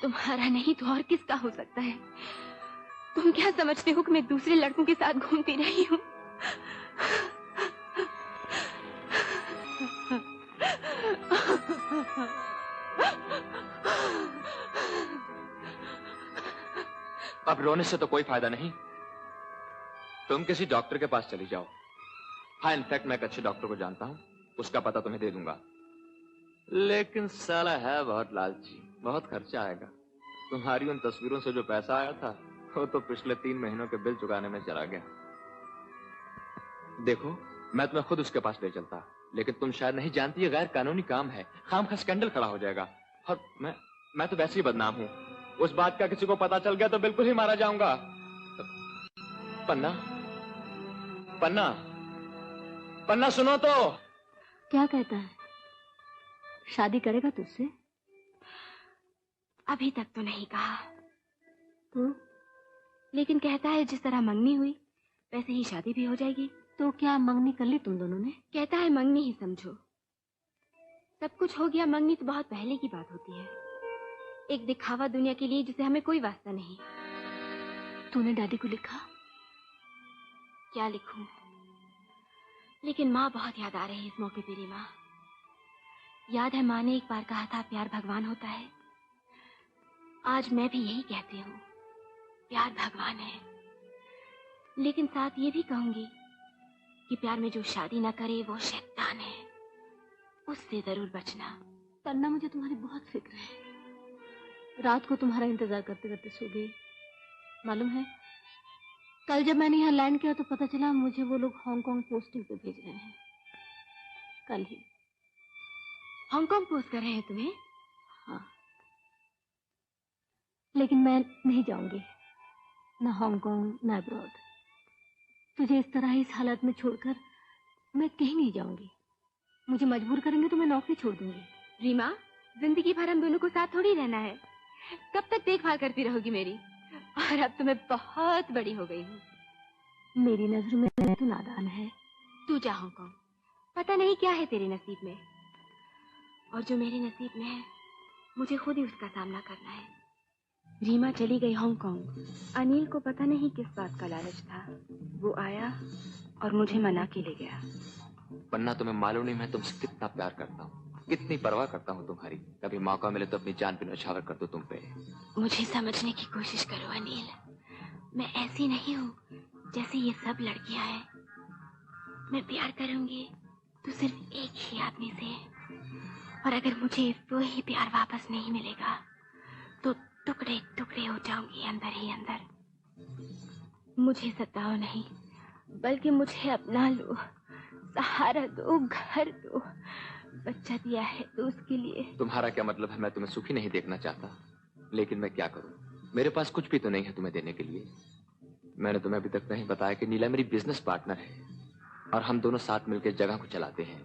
तुम्हारा नहीं तो और किसका हो सकता है? तुम क्या समझते हो कि मैं दूसरे लड़कों के साथ घूमती रही हूँ? अब रोने से तो कोई फायदा नहीं। तुम किसी डॉक्टर के पास चली जाओ। हाँ, इनफैक्ट मैं एक अच्छे डॉक्टर को जानता हूँ, उसका पता तुम्हें दे दूंगा। लेकिन साला है बहुत लालची, बहुत खर्चा आएगा। तुम्हारी उन तस्वीरों से जो पैसा आया था वो तो पिछले 3 महीनों के बिल चुकाने में चला गया। देखो, मैं तुम्हें खुद उसके पास ले चलता, लेकिन तुम शायद नहीं जानती ये गैर कानूनी काम है। खामखा स्कैंडल खड़ा हो जाएगा और मैं तो वैसे ही बदनाम हूँ। उस बात का किसी को पता चल गया तो बिल्कुल ही मारा जाऊंगा। पन्ना, पन्ना, पन्ना सुनो तो। क्या कहता है? शादी करेगा तुझसे? अभी तक तो नहीं कहा। तो? लेकिन कहता है जिस तरह मंगनी हुई वैसे ही शादी भी हो जाएगी। तो क्या मंगनी कर ली तुम दोनों ने? कहता है मंगनी ही समझो। सब कुछ हो गया, मंगनी तो बहुत पहले की बात होती है। एक दिखावा दुनिया के लिए जिसे हमें कोई वास्ता नहीं। तूने डैडी को लिखा? क्या लिखूं? लेकिन माँ बहुत याद आ रही है इस मौके पे। री माँ, याद है माँ ने एक बार कहा था प्यार भगवान होता है। आज मैं भी यही कहती हूँ, प्यार भगवान है। लेकिन साथ ये भी कहूंगी कि प्यार में जो शादी ना करे वो शैतान है, उससे जरूर बचना। पन्ना, मुझे तुम्हारी बहुत फिक्र है। रात को तुम्हारा इंतजार करते करते सो गई। मालूम है, कल जब मैंने यहाँ लैंड किया तो पता चला मुझे वो लोग हांगकांग पोस्टिंग पे भेज रहे हैं। कल ही। हांगकांग पोस्ट कर रहे हैं तुम्हें? हाँ, लेकिन मैं नहीं जाऊंगी, ना हांगकांग ना अब्रॉड। तुझे इस तरह इस हालत में छोड़कर मैं कहीं नहीं जाऊंगी। मुझे मजबूर करेंगे तो मैं नौकरी छोड़ दूंगी। रीमा, जिंदगी भर हम दोनों को साथ थोड़ी रहना है। कब तक देखभाल करती रहोगी मेरी? और अब तो मैं बहुत बड़ी हो गई हूँ। मेरी नजर में तो नादान है। तू जा हांगकांग, पता नहीं क्या है तेरे नसीब में, और जो मेरे नसीब में है मुझे खुद ही उसका सामना करना है। रीमा चली गई हांगकांग। अनिल को पता नहीं किस बात का लालच था, वो आया और मुझे मना के ले गया। पन्ना, तुम्हें मालूम नहीं मैं तुमसे कितना प्यार करता हूँ, कितनी परवाह करता हूँ तुम्हारी। कभी मौका मिले तो अपनी जान पे न्यौछावर कर दो तुम पे। मुझे समझने की कोशिश करो अनिल, मैं ऐसी नहीं हूँ जैसे ये सब लड़कियां हैं। मैं प्यार करूंगी तो सिर्फ एक ही आदमी से, और अगर मुझे वो ही प्यार वापस नहीं मिलेगा तो टुकड़े टुकड़े हो जाऊंगी अंदर ही अंदर। मुझे सताओ नहीं, बल्कि मुझे अपना लो, सहारा दो, घर दो। बच्चा दिया है तो उसके लिए। तुम्हारा क्या मतलब है? मैं तुम्हें सुखी नहीं देखना चाहता, लेकिन मैं क्या करूं? मेरे पास कुछ भी तो नहीं है तुम्हें देने के लिए। मैंने तुम्हें अभी तक नहीं बताया कि नीला मेरी बिजनेस पार्टनर है और हम दोनों साथ मिलकर जगह को चलाते हैं।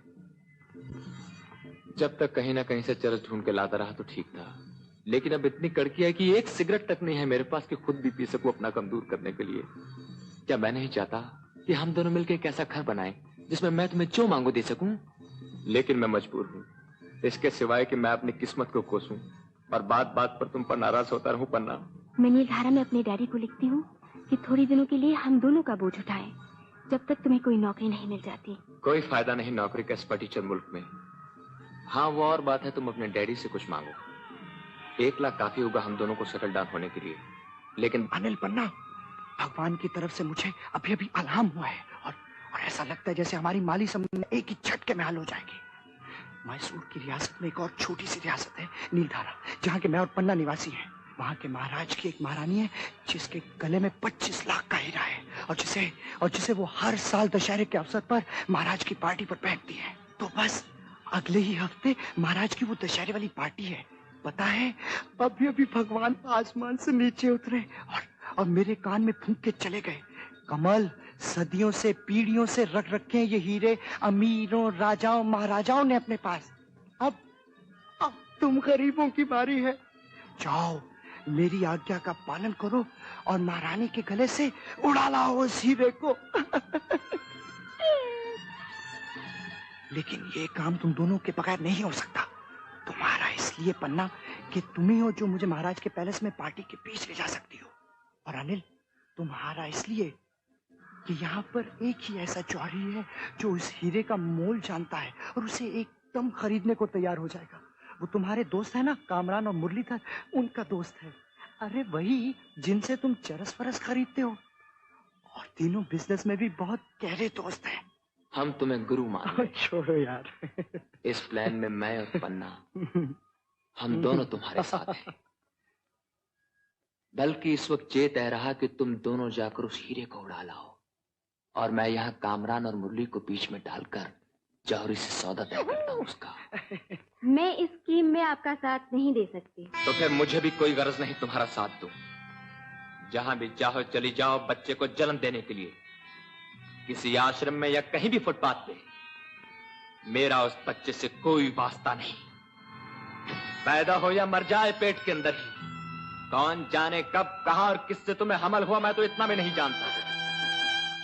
जब तक कहीं ना कहीं से चरस ढूंढ के लाता रहा तो ठीक था, लेकिन अब इतनी कड़की है कि एक सिगरेट तक नहीं है मेरे पास कि खुद भी पी सकूं अपना गम दूर करने के लिए। क्या मैं नहीं चाहता कि हम दोनों मिलकर एक ऐसा घर बनाएं जिसमें मैं तुम्हें जो मांगू दे सकूं? लेकिन मैं मजबूर हूं, इसके सिवाय कि मैं अपनी किस्मत को कोसूं और बात बात पर तुम पर नाराज होता रहूं। पन्ना, मैं नीलधारा में अपने डैडी को लिखती हूँ कि थोड़ी दिनों के लिए हम दोनों का बोझ उठाएं, जब तक तुम्हें कोई नौकरी नहीं मिल जाती। कोई फायदा नहीं नौकरी का इस फटीचर मुल्क में। हाँ, वो और बात है तुम अपने डैडी से कुछ मांगो। 1 लाख काफी होगा हम दोनों को सेटल डाउन होने के लिए। लेकिन अनिल पन्ना, भगवान की तरफ से मुझे अभी अभी अल्हाम हुआ है और ऐसा लगता है जैसे हमारी माली समूह एक ही झटके में हल हो जाएगी। मैसूर की रियासत में एक और छोटी सी रियासत है नीलधारा, जहाँ के मैं और पन्ना निवासी हैं। वहाँ के महाराज की एक महारानी है जिसके गले में 25 लाख का हीरा है और जिसे वो हर साल दशहरे के अवसर पर महाराज की पार्टी पर पहनती है। तो बस अगले ही हफ्ते महाराज की वो दशहरे वाली पार्टी है। पता है, अभी अभी भगवान आसमान से नीचे उतरे और मेरे कान में फूंक के चले गए। कमल, सदियों से पीढ़ियों से रख रखे हैं ये हीरे अमीरों, राजाओं, महाराजाओं ने अपने पास। अब तुम गरीबों की बारी है। जाओ, मेरी आज्ञा का पालन करो और महारानी के गले से उड़ा लाओ उस हीरे को। लेकिन ये काम तुम दोनों के बगैर नहीं हो सकता। तुम्हारा इसलिए पन्ना कि तुम ही हो जो मुझे महाराज के पैलेस में पार्टी के बीच ले जा सकती हो, और अनिल तुम्हारा इसलिए कि यहाँ पर एक ही ऐसा जौहरी है जो उस हीरे का मोल जानता है और उसे एकदम खरीदने को तैयार हो जाएगा। वो तुम्हारे दोस्त है ना, कामरान और मुरलीधर, उनका दोस्त है। अरे वही जिनसे तुम चरस फरस खरीदते हो, और तीनों बिजनेस में भी बहुत गहरे दोस्त हैं। हम तुम्हें गुरु मान। छोड़ो यार। इस प्लान में मैं और पन्ना, हम दोनों तुम्हारे साथ हैं। बल्कि इस वक्त ये तय रहा कि तुम दोनों जाकर उस हीरे को उड़ा लाओ और मैं यहाँ कामरान और मुरली को बीच में डालकर जौहरी से सौदा तय करता हूँ उसका। मैं इस स्कीम में आपका साथ नहीं दे सकती। तो फिर मुझे भी कोई गरज नहीं तुम्हारा साथ दूं। जहां भी चाहो चली जाओ बच्चे को जन्म देने के लिए, किसी आश्रम में या कहीं भी फुटपाथ पे। मेरा उस बच्चे से कोई वास्ता नहीं। पैदा हो या मर जाए पेट के अंदर ही, कौन जाने कब, कहां और किससे तुम्हें हमल हुआ, मैं तो इतना भी नहीं जानता।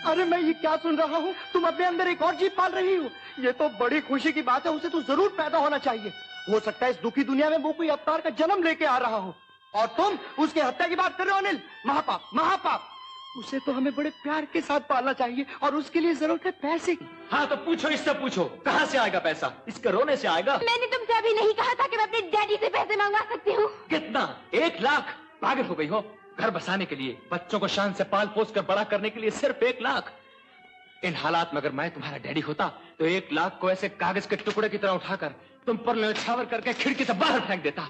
अरे मैं ये क्या सुन रहा हूँ? तुम अपने अंदर एक और जीव पाल रही हो। ये तो बड़ी खुशी की बात है। उसे तो जरूर पैदा होना चाहिए। हो सकता है इस दुखी दुनिया में वो कोई अवतार का जन्म लेके आ रहा हो, और तुम उसके हत्या की बात कर रहे हो। अनिल, महापाप, महापाप। उसे तो हमें बड़े प्यार के साथ पालना चाहिए और उसके लिए जरूरत है पैसे की। हाँ तो पूछो, इससे पूछो कहाँ से आएगा पैसा? इसके रोने से आएगा? मैंने तुमसे अभी नहीं कहा था कि मैं अपने डैडी से पैसे मंगवा सकती हूँ? कितना? 1 लाख? पागल हो गई हो? घर बसाने के लिए, बच्चों को शान से पाल पोस कर बड़ा करने के लिए सिर्फ 1 लाख? इन हालात में अगर मैं तुम्हारा डैडी होता तो 1 लाख को ऐसे कागज के टुकड़े की तरह उठाकर तुम पर न्यौछावर करके खिड़की से बाहर फेंक देता।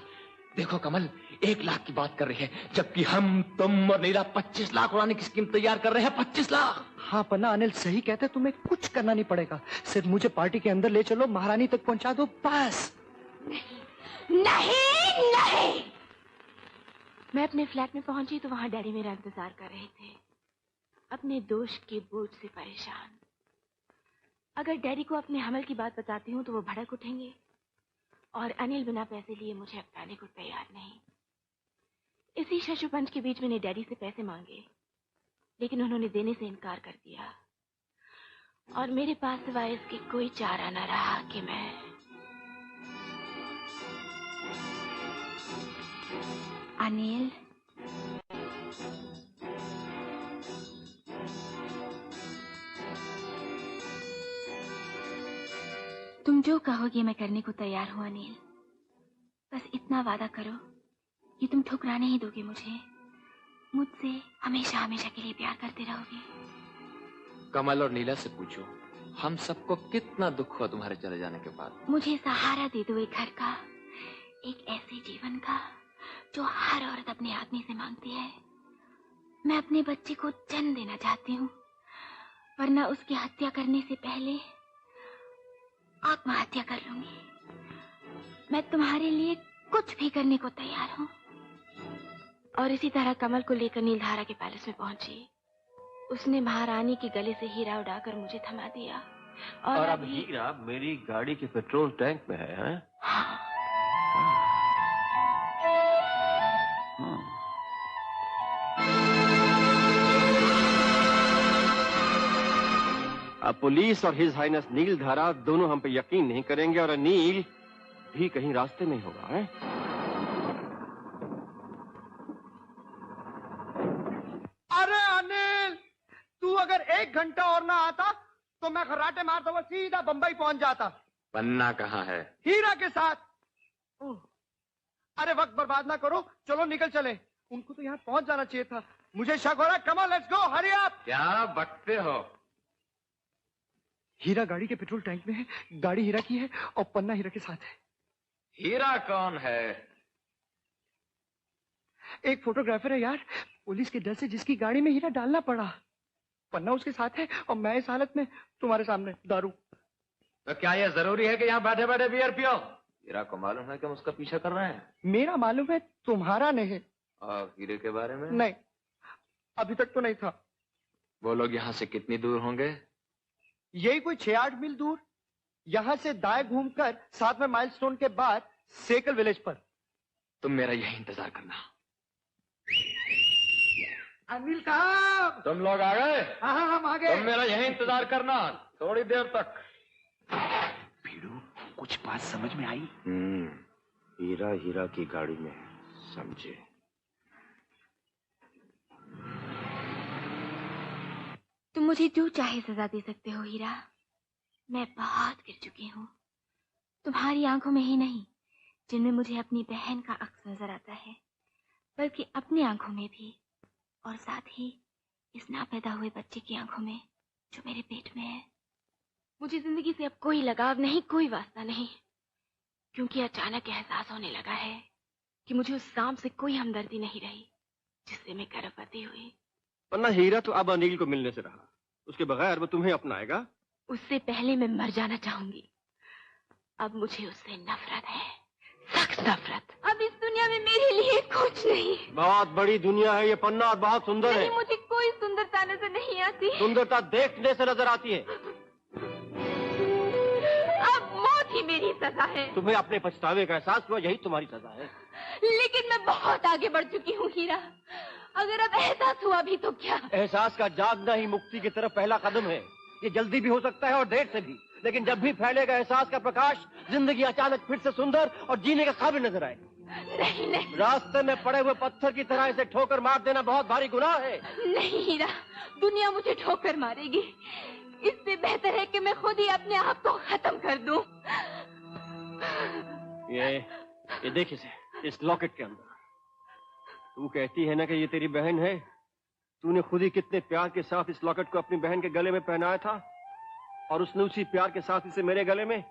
देखो कमल, 1 लाख की बात कर रही है, जबकि हम, तुम और नीला 25 लाख उड़ाने की स्कीम तैयार कर रहे हैं। 25 लाख। हाँ पन्ना, अनिल सही कहते हैं। तुम्हें कुछ करना नहीं पड़ेगा, सिर्फ मुझे पार्टी के अंदर ले चलो, महारानी तक पहुंचा दो, बस। नहीं नहीं। मैं अपने फ्लैट में पहुंची तो वहां डैडी मेरा इंतजार कर रहे थे, अपने दोष के बोझ से परेशान। अगर डैडी को अपने हमल की बात बताती हूँ तो वो भड़क उठेंगे, और अनिल बिना पैसे लिए मुझे अपनाने को तैयार नहीं। इसी शशुपंच के बीच मैंने डैडी से पैसे मांगे, लेकिन उन्होंने देने से इनकार कर दिया, और मेरे पास सिवाय इसके कोई चारा न रहा कि मैं अनिल, तुम जो कहोगे मैं करने को तैयार हूँ अनिल। बस इतना वादा करो कि तुम ठुकराने ही दोगे मुझे, मुझसे हमेशा हमेशा के लिए प्यार करते रहोगे। कमल और नीला से पूछो, हम सबको कितना दुख हुआ तुम्हारे चले जाने के बाद। मुझे सहारा दे दो एक घर का, एक ऐसे जीवन का जो हर औरत अपने आदमी से मांगती है। मैं अपने बच्चे को जन्म देना चाहती हूँ, वरना उसकी हत्या करने से पहले आत्महत्या कर लूंगी। मैं तुम्हारे लिए कुछ भी करने को तैयार हूँ। और इसी तरह कमल को लेकर नीलधारा के पैलेस में पहुंची। उसने महारानी के गले से हीरा उड़ाकर मुझे थमा दिया, और अब हीरा मेरी गाड़ी के पेट्रोल टैंक में है, हैं? हाँ। अब पुलिस और हिज हाइनेस नीलधारा दोनों हम पे यकीन नहीं करेंगे, और अनिल भी कहीं रास्ते में होगा, है? अरे अनिल, तू अगर 1 घंटा और ना आता तो मैं खर्राटे मारता हुआ सीधा बंबई पहुंच जाता। पन्ना कहाँ है? हीरा के साथ। अरे वक्त बर्बाद ना करो, चलो निकल चले। उनको तो यहाँ पहुंच जाना चाहिए था। मुझे शक हो रहा है। Come on, let's go, hurry up. क्या बकते हो? हीरा गाड़ी के पेट्रोल टैंक में है, गाड़ी हीरा की है और पन्ना हीरा के साथ है। हीरा कौन है? एक फोटोग्राफर है यार, पुलिस के डर से जिसकी गाड़ी में हीरा डालना पड़ा। पन्ना उसके साथ है और मैं इस हालत में तुम्हारे सामने दारू। तो क्या यह जरूरी है कि यहाँ बैठे बैठे बियर पियो? हीरा को मालूम है कि हम उसका पीछा कर रहे हैं? मेरा मालूम है, तुम्हारा नहीं। और हीरे के बारे में? नहीं, अभी तक तो नहीं था। वो लोग यहाँ से कितनी दूर होंगे? यही कोई 6-8 मील दूर। यहाँ से दाएं घूमकर 7वें माइलस्टोन के बाद सेकल विलेज पर। तुम मेरा यही इंतजार करना। अनिल साहब, तुम लोग आ गए? हाँ, हम आ गए। तुम मेरा यही इंतजार करना, थोड़ी देर तक। भीड़ू, कुछ बात समझ में आई? हीरा हीरा की गाड़ी में, समझे? तुम मुझे जो चाहे सजा दे सकते हो हीरा। मैं बहुत गिर चुकी हूँ, तुम्हारी आंखों में ही नहीं, जिनमें मुझे अपनी बहन का अक्स नजर आता है, बल्कि अपनी आंखों में भी, और साथ ही इस ना पैदा हुए बच्चे की आंखों में जो मेरे पेट में है। मुझे जिंदगी से अब कोई लगाव नहीं, कोई वास्ता नहीं, क्योंकि अचानक एहसास होने लगा है कि मुझे उस सांप से कोई हमदर्दी नहीं रही जिससे मैं गर्भवती हुई। पन्ना, हीरा तो अब अनिल को मिलने से रहा, उसके बगैर वो तुम्हें अपनाएगा? उससे पहले मैं मर जाना चाहूंगी। अब मुझे उससे नफरत है, सख्त नफरत। अब इस दुनिया में मेरे लिए कुछ नहीं। बहुत बड़ी दुनिया है ये पन्ना, और बहुत सुंदर है। नहीं, मुझे कोई सुंदरता नजर नहीं आती। सुंदरता देखने से नजर आती है। अब मौत ही मेरी सजा है। तुम्हें अपने पछतावे का एहसास हुआ, यही तुम्हारी सजा है। लेकिन मैं बहुत आगे बढ़ चुकी हूँ हीरा। अगर अब एहसास हुआ भी तो क्या? एहसास का जागना ही मुक्ति की तरफ पहला कदम है। ये जल्दी भी हो सकता है और देर से भी, लेकिन जब भी फैलेगा एहसास का प्रकाश, जिंदगी अचानक फिर से सुंदर और जीने का काबिल नजर आए। नहीं नहीं, रास्ते में पड़े हुए पत्थर की तरह इसे ठोकर मार देना बहुत भारी गुनाह है। नहीं हीरा, दुनिया मुझे ठोकर मारेगी। इससे बेहतर है कि मैं खुद ही अपने आप को खत्म कर दूं। ये देख इसे, इस लॉकेट के अंदर। तू कहती है ना कि ये तेरी बहन है। तूने खुद ही कितने प्यार के साथ इस लॉकेट को अपनी बहन के गले में पहनाया था, और उसने उसी प्यार के साथ इसे मेरे गले में।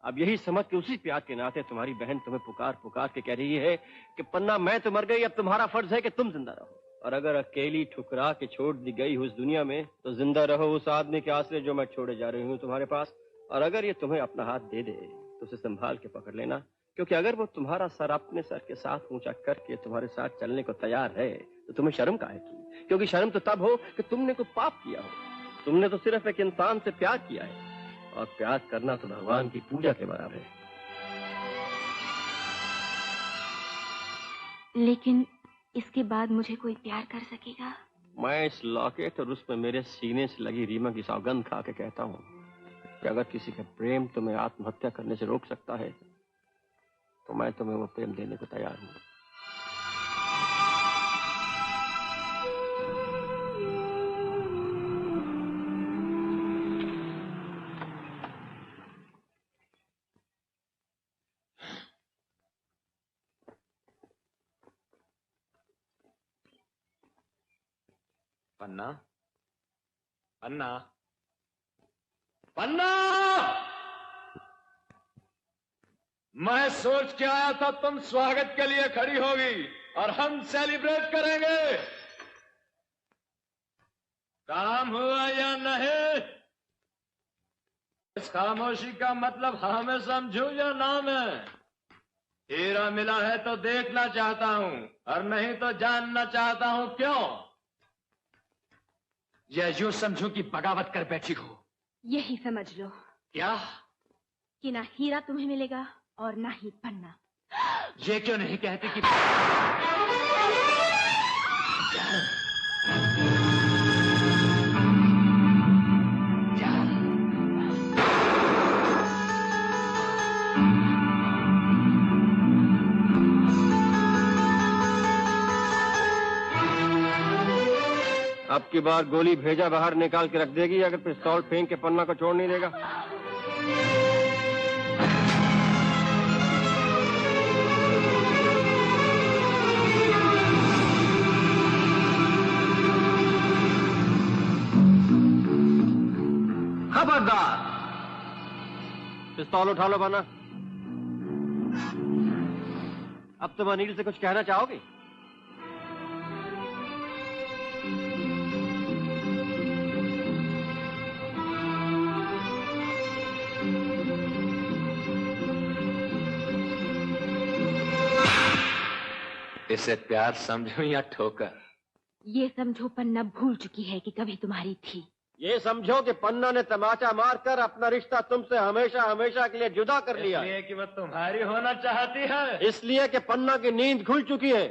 अब यही समझ के उसी प्यार के नाते तुम्हारी बहन तुम्हें पुकार पुकार के कह रही है कि पन्ना, मैं तो मर गई, अब तुम्हारा फर्ज है कि तुम जिंदा रहो। और अगर अकेली ठुकरा के छोड़ दी गई हो इस दुनिया में, तो जिंदा रहो उस आदमी के आसरे जो मैं छोड़े जा रही हूँ तुम्हारे पास। और अगर ये तुम्हें अपना हाथ दे दे तो उसे संभाल के पकड़ लेना, क्योंकि अगर वो तुम्हारा सर अपने सर के साथ ऊंचा करके तुम्हारे साथ चलने को तैयार है तो तुम्हें शर्म काहे की? क्योंकि शर्म तो तब हो कि तुमने कोई पाप किया हो। तुमने तो सिर्फ एक इंसान से प्यार किया है, और प्यार करना तो भगवान की पूजा के बराबर है। लेकिन इसके बाद मुझे कोई प्यार कर सकेगा? मैं इस लॉकेट और उसमें मेरे सीने से लगी रीमा की सौगंध खा के कहता हूँ कि अगर किसी का प्रेम तुम्हें आत्महत्या करने से रोक सकता है तो मैं तुम्हें वो प्रेम देने को तैयार हूँ। पन्ना, पन्ना, पन्ना! मैं सोच के आया था तुम स्वागत के लिए खड़ी होगी और हम सेलिब्रेट करेंगे। काम हुआ या नहीं? इस खामोशी का मतलब हाँ में समझू या ना में? हीरा मिला है तो देखना चाहता हूं और नहीं तो जानना चाहता हूं क्यों। या यूं समझू कि बगावत कर बैठी हो? यही समझ लो। क्या? कि ना हीरा तुम्हें मिलेगा और ना ही पन्ना। ये क्यों नहीं कहती कि अब की बार गोली भेजा बाहर निकाल के रख देगी अगर पिस्तौल फेंक के पन्ना को छोड़ नहीं देगा। खबरदार! पिस्तौल उठा लो पन्ना। अब तुम अनिल से कुछ कहना चाहोगे? इसे प्यार समझो या ठोकर? ये समझो पन्ना भूल चुकी है कि कभी तुम्हारी थी। ये समझो कि पन्ना ने तमाचा मारकर अपना रिश्ता तुमसे हमेशा हमेशा के लिए जुदा कर लिया। इसलिए कि वह तुम्हारी होना चाहती है? इसलिए कि पन्ना की नींद खुल चुकी है।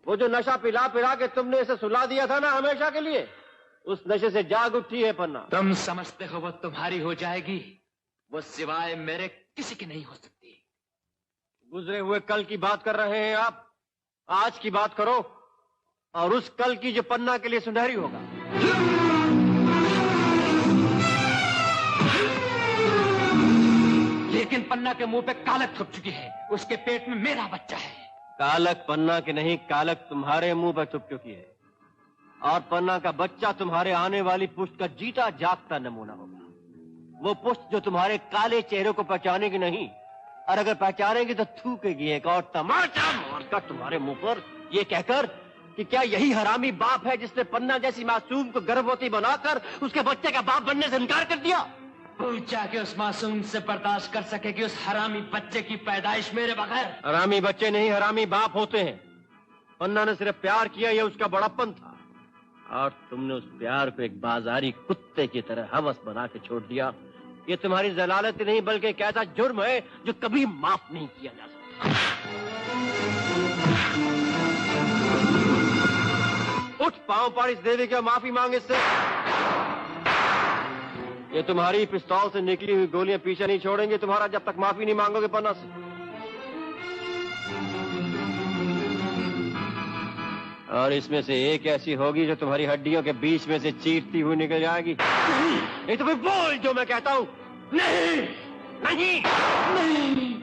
वो जो नशा पिला पिला के तुमने इसे सुला दिया था ना हमेशा के लिए, उस नशे से जाग उठी है पन्ना। तुम समझते हो वो तुम्हारी हो जाएगी? वो सिवाय मेरे किसी की नहीं हो सकती। गुजरे हुए कल की बात कर रहे हैं आप। आज की बात करो और उस कल की जो पन्ना के लिए सुनहरी होगा। लेकिन पन्ना के मुंह पे कालक छुप चुकी है। उसके पेट में मेरा बच्चा है। कालक पन्ना के नहीं, कालक तुम्हारे मुंह पर छुप चुकी है। और पन्ना का बच्चा तुम्हारे आने वाली पुश्त का जीता जागता नमूना होगा। वो पुश्त जो तुम्हारे काले चेहरे को पहचानेगी नहीं, और अगर पहचानेगी तो थूकेगी एक और तमाचा मारकर तुम्हारे मुंह पर, ये कहकर कि क्या यही हरामी बाप है जिसने पन्ना जैसी मासूम को गर्भवती बनाकर उसके बच्चे का बाप बनने से इनकार कर दिया? पूछा कि उस मासूम से बर्दाश्त कर सकेगी उस हरामी बच्चे की पैदाइश मेरे बगैर? हरामी बच्चे नहीं, हरामी बाप होते हैं। पन्ना ने सिर्फ प्यार किया, ये उसका बड़प्पन था, और तुमने उस प्यार को एक बाजारी कुत्ते की तरह हवस बना के छोड़ दिया। ये तुम्हारी जलालत नहीं बल्कि एक ऐसा जुर्म है जो कभी माफ नहीं किया जा सकता। उठ, पांव पड़ इस देवी का माफी मांग इससे। ये तुम्हारी पिस्तौल से निकली हुई गोलियां पीछे नहीं छोड़ेंगे तुम्हारा जब तक माफी नहीं मांगोगे पन्ना से। और इसमें से एक ऐसी होगी जो तुम्हारी हड्डियों के बीच में से चीरती हुई निकल जाएगी। नहीं तो फिर बोल जो मैं कहता हूं। नहीं, नहीं, नहीं।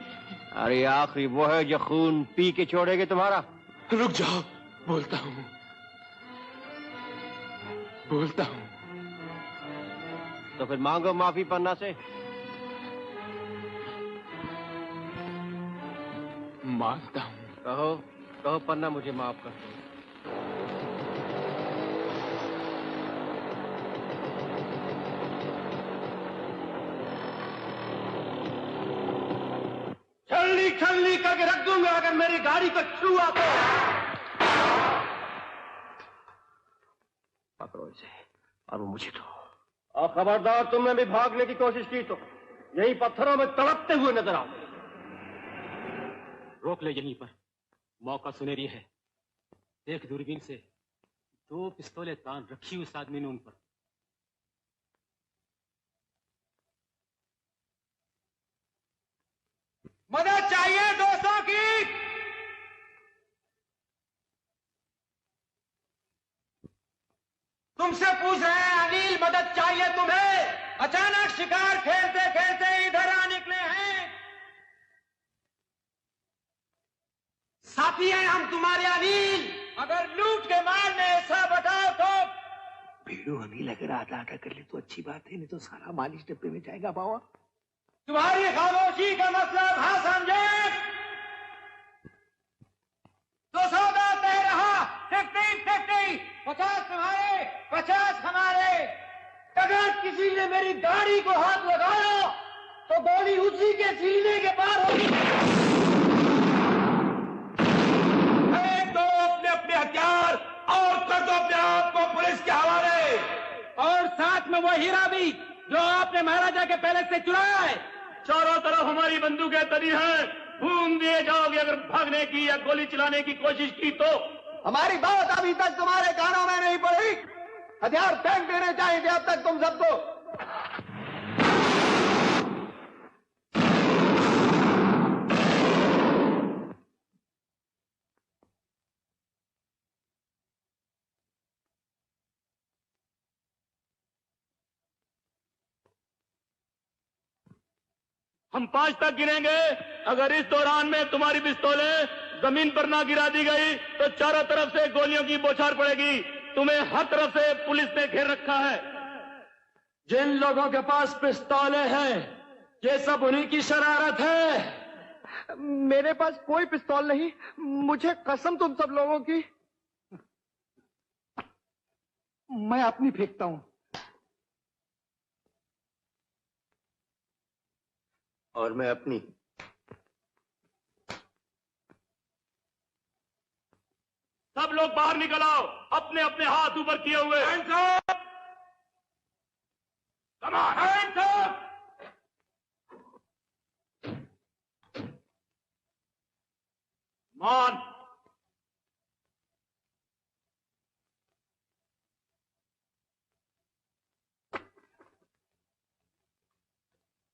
अरे आखिरी वो है जो खून पी के छोड़ेगी तुम्हारा। रुक जाओ, बोलता हूं, बोलता हूं। तो फिर मांगो माफी पन्ना से। मांगता हूं। कहो, कहो पन्ना मुझे माफ कर दो। छलनी छलनी करके रख दूंगा अगर मेरी गाड़ी को छुआ तो। पकड़ो इसे और वो मुझे दो। और खबरदार तुमने भी भागने की कोशिश की तो यही पत्थरों में तड़पते हुए नजर आओ। रोक ले यहीं पर, मौका सुनहरी है। देख दूरबीन से 2 पिस्तौलें तान रखी उस आदमी ने उन पर। मदद चाहिए दोस्तों की। तुमसे पूछ रहे हैं अनिल, मदद चाहिए तुम्हें? अचानक शिकार खेलते खेलते इधर आ निकले हैं। साथी हैं हम तुम्हारे अनिल, अगर लूट के मारने ऐसा बताओ तो। भीड़ू अनिल अगर आधा आधा कर ले तो अच्छी बात है, नहीं तो सारा माल इस डब्बे में जाएगा बाबा। तुम्हारी खामोशी का मतलब हाँ समझे तो सौदा तय रहा। 50-50, 50 तुम्हारे 50 हमारे। अगर किसी ने मेरी गाड़ी को हाथ लगाया तो गोली उसी के सीने के पार होगी। दो अपने अपने हथियार और कर दो अपने आप को पुलिस के हवाले। और साथ में वो हीरा भी जो आपने महाराजा के पैलेस से चुराया है। चारों तरफ हमारी बंदूकें तनी हैं, भून दिए जाओगे अगर भागने की या गोली चलाने की कोशिश की तो। हमारी बात अभी तक तुम्हारे कानों में नहीं पड़ी। हथियार फेंक देने चाहिए अब तक तुम सबको। हम 5 तक गिनेंगे। अगर इस दौरान में तुम्हारी पिस्तौलें जमीन पर ना गिरा दी गई तो चारों तरफ से गोलियों की बौछार पड़ेगी। तुम्हें हर तरफ से पुलिस ने घेर रखा है। जिन लोगों के पास पिस्तौलें हैं ये सब उन्हीं की शरारत है। मेरे पास कोई पिस्तौल नहीं, मुझे कसम तुम सब लोगों की। मैं अपनी फेंकता हूं। और मैं अपनी। सब लोग बाहर निकल आओ, अपने अपने हाथ ऊपर किए हुए। मान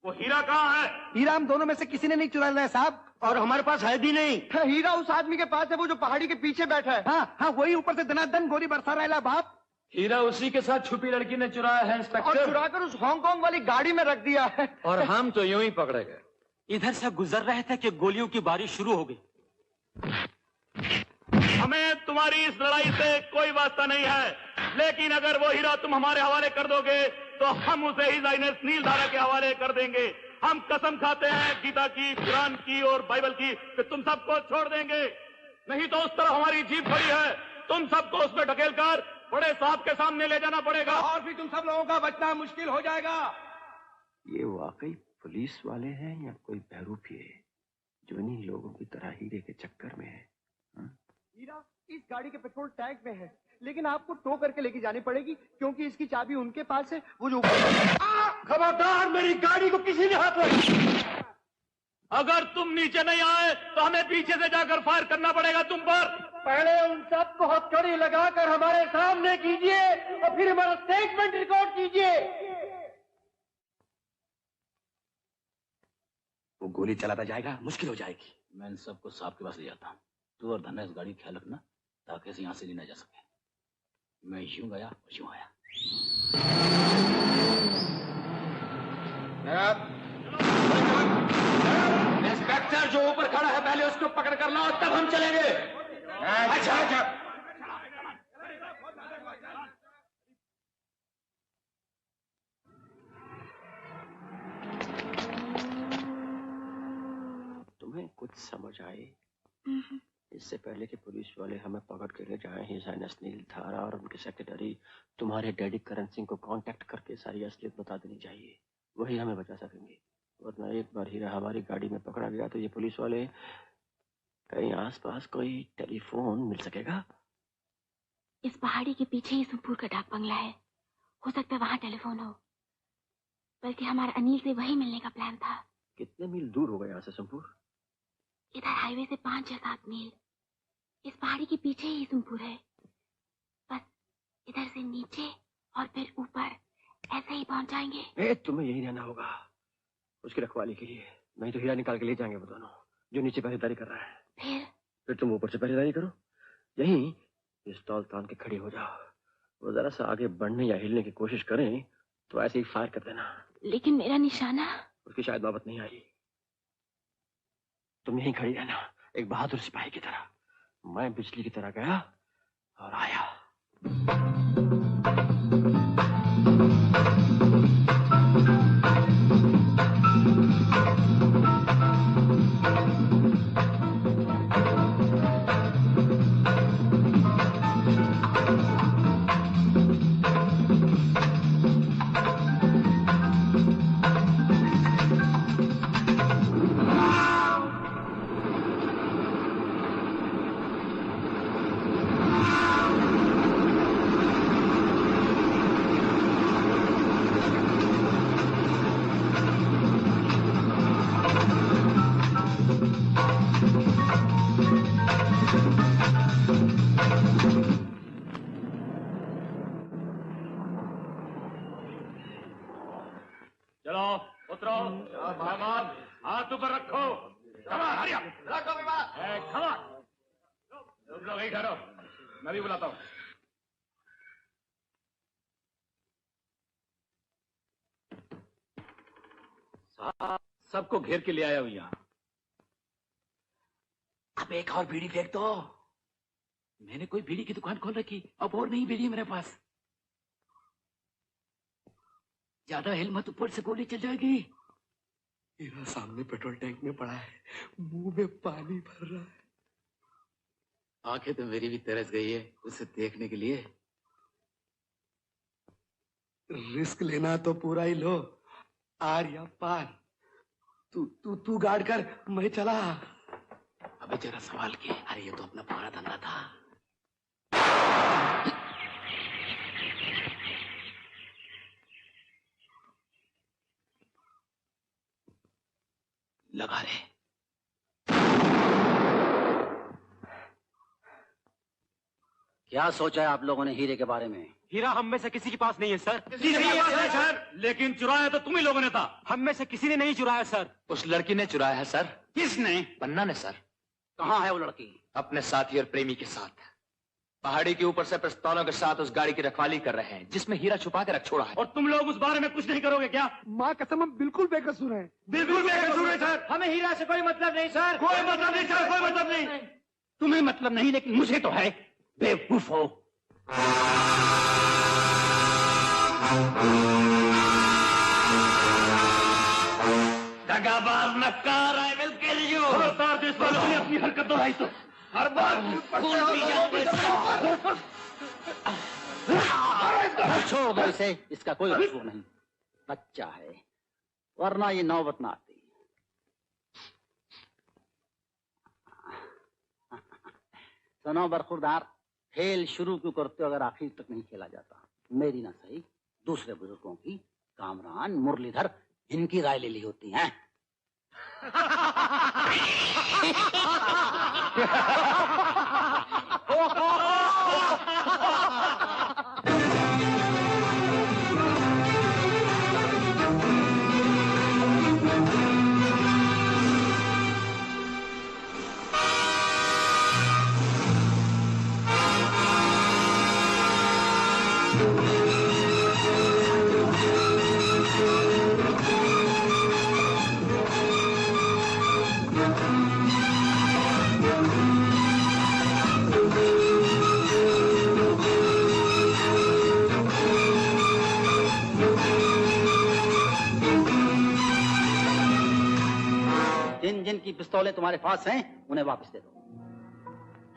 वो हीरा कहाँ है? हीरा हम दोनों में से किसी ने नहीं चुराया है साहब। और हमारे पास है भी नहीं। हीरा उस आदमी के पास है, वो जो पहाड़ी के पीछे बैठा है। हाँ हाँ, वही ऊपर से दनादन गोली बरसा रहा है बाप। हीरा उसी के साथ छुपी लड़की ने चुराया है इंस्पेक्टर। और चुराकर उस हांगकांग वाली गाड़ी में रख दिया है। और हम तो यूं ही पकड़े गए। इधर से गुजर रहे थे कि गोलियों की बारिश शुरू हो गई। हमें तुम्हारी इस लड़ाई से कोई वास्ता नहीं है, लेकिन अगर वो हीरा तुम हमारे हवाले कर दोगे तो हम उसे ही ज़ाइनस नीलधारा के हवाले कर देंगे। हम कसम खाते हैं गीता की, कुरान की और बाइबल की कि तुम सबको छोड़ देंगे। नहीं तो उस तरफ हमारी जीप खड़ी है, तुम सबको उसमें ढकेल कर बड़े साहब के सामने ले जाना पड़ेगा। और भी तुम सब लोगों का बचना मुश्किल हो जाएगा। ये वाकई पुलिस वाले हैं या कोई बहरूपी है जो इन्हीं लोगों की तरह हीरे के चक्कर में है? हीरा इस गाड़ी के पेट्रोल टैंक में है, लेकिन आपको टो करके लेके जानी पड़ेगी क्योंकि इसकी चाबी उनके पास है। वो जो खबरदार, मेरी गाड़ी को किसी ने हाथ लगाया। अगर तुम नीचे नहीं आए तो हमें पीछे से जाकर फायर करना पड़ेगा तुम पर। पहले उन सबको हथकड़ी लगाकर हमारे सामने कीजिए और फिर हमारा स्टेटमेंट रिकॉर्ड कीजिए। वो गोली चलाता जाएगा, मुश्किल हो जाएगी। मैं इन सबको साहब के पास ले जाता हूँ। तू और धन्ना इस गाड़ी ख्याल रखना ताकि इसे यहाँ से ली ना जा सके। मैं यूं गया और यूं आया। इंस्पेक्टर जो ऊपर खड़ा है पहले उसको पकड़ कर लाओ, तब हम चलेंगे। अच्छा अच्छा। तुम्हें कुछ समझ आए? इससे पहले कि पुलिस वाले हमें पकड़ के ले जाएं, ही ज़ाइनस नीलधारा और उनके सेक्रेटरी तुम्हारे डैडी करण सिंह को कांटेक्ट करके सारी असलियत बता देनी चाहिए। वही हमें बचा सकेंगे। वरना एक बार हीरा हमारी गाड़ी में पकड़ा गया तो ये पुलिस वाले कहीं आसपास कोई टेलीफोन मिल सकेगा? इस पहाड़ी के पीछे ही सुमपुर का डाक बंगला है, हो सकता है वहां टेलीफोन हो। बल्कि हमारा अनिल से वही मिलने का प्लान था। कितने मील दूर होगा यहाँ से सोमपुर? इधर हाईवे से 5 या 7 मील। इस पहाड़ी के पीछे ही सोमपुर है। बस इधर से नीचे और फिर ऊपर ऐसे ही पहुंच जाएंगे। तुम्हें यही रहना होगा उसकी रखवाली के लिए, नहीं तो हीरा निकाल के ले जाएंगे वो दोनों जो नीचे पहरेदारी कर रहा है। फिर तुम ऊपर से पहरेदारी करो, यहीं पिस्तौल तान के खड़ी हो जाओ। वो जरा सा आगे बढ़ने या हिलने की कोशिश करें तो ऐसे ही फायर कर देना। लेकिन मेरा निशाना? उसकी शायद नौबत नहीं आई। तुम यहीं खड़ी रहना एक बहादुर सिपाही की तरह। मैं बिजली की तरह गया और आया। हाथ ऊपर रखो। रखो विमान। तुम लोग यही ठहरो, मैं भी बुलाता हूँ। सबको घेर के ले आया हूं यहाँ। अब एक और बीड़ी फेंक दो। मैंने कोई बीड़ी की दुकान खोल रखी, अब और नहीं बीड़ी मेरे पास। ज्यादा हिल मत, ऊपर से गोली चल जाएगी। हीरा सामने पेट्रोल टैंक में पड़ा है, मुंह में पानी भर रहा है। आंखें तो मेरी भी तरस गई है उसे देखने के लिए। रिस्क लेना तो पूरा ही लो, आर या पार। तू गार्ड कर, मैं चला। अबे जरा सवाल किए। अरे ये तो अपना पुराना धंधा था। लगा ले। क्या सोचा है आप लोगों ने हीरे के बारे में? हीरा हम में से किसी के पास नहीं है सर। किसी के पास नहीं सर, लेकिन चुराया तो तुम ही लोगों ने था। हम में से किसी ने नहीं चुराया सर। उस लड़की ने चुराया है सर। किसने? पन्ना ने सर। कहाँ है वो लड़की? अपने साथी और प्रेमी के साथ पहाड़ी के ऊपर से पिस्तौलों के साथ उस गाड़ी की रखवाली कर रहे हैं जिसमें हीरा छुपा के रख छोड़ा है। और तुम लोग उस बारे में कुछ नहीं करोगे क्या? माँ कसम, हम बिल्कुल बेकसूर हैं। बिल्कुल बेकसूर है सर। हमें हीरा से कोई मतलब नहीं सर। कोई मतलब नहीं सर, कोई मतलब नहीं। तुम्हें मतलब नहीं, लेकिन मुझे तो है। बेवकूफ हो। दगाबाज नक्कार, I will kill you। खबरदार जिस बार उसने अपनी हरकत दोहराई तो हर बार छोड़ दो इसे, इसका कोई कसूर नहीं। बच्चा है, वरना ये नौबत ना आती। सुनो बरखुरदार, खेल शुरू क्यों करते हो अगर आखिर तक नहीं खेला जाता? मेरी ना सही, दूसरे बुजुर्गों की, कामरान, मुरलीधर, इनकी राय ले ली होती है। जिनकी पिस्तौलें तुम्हारे पास हैं उन्हें वापस दे दो।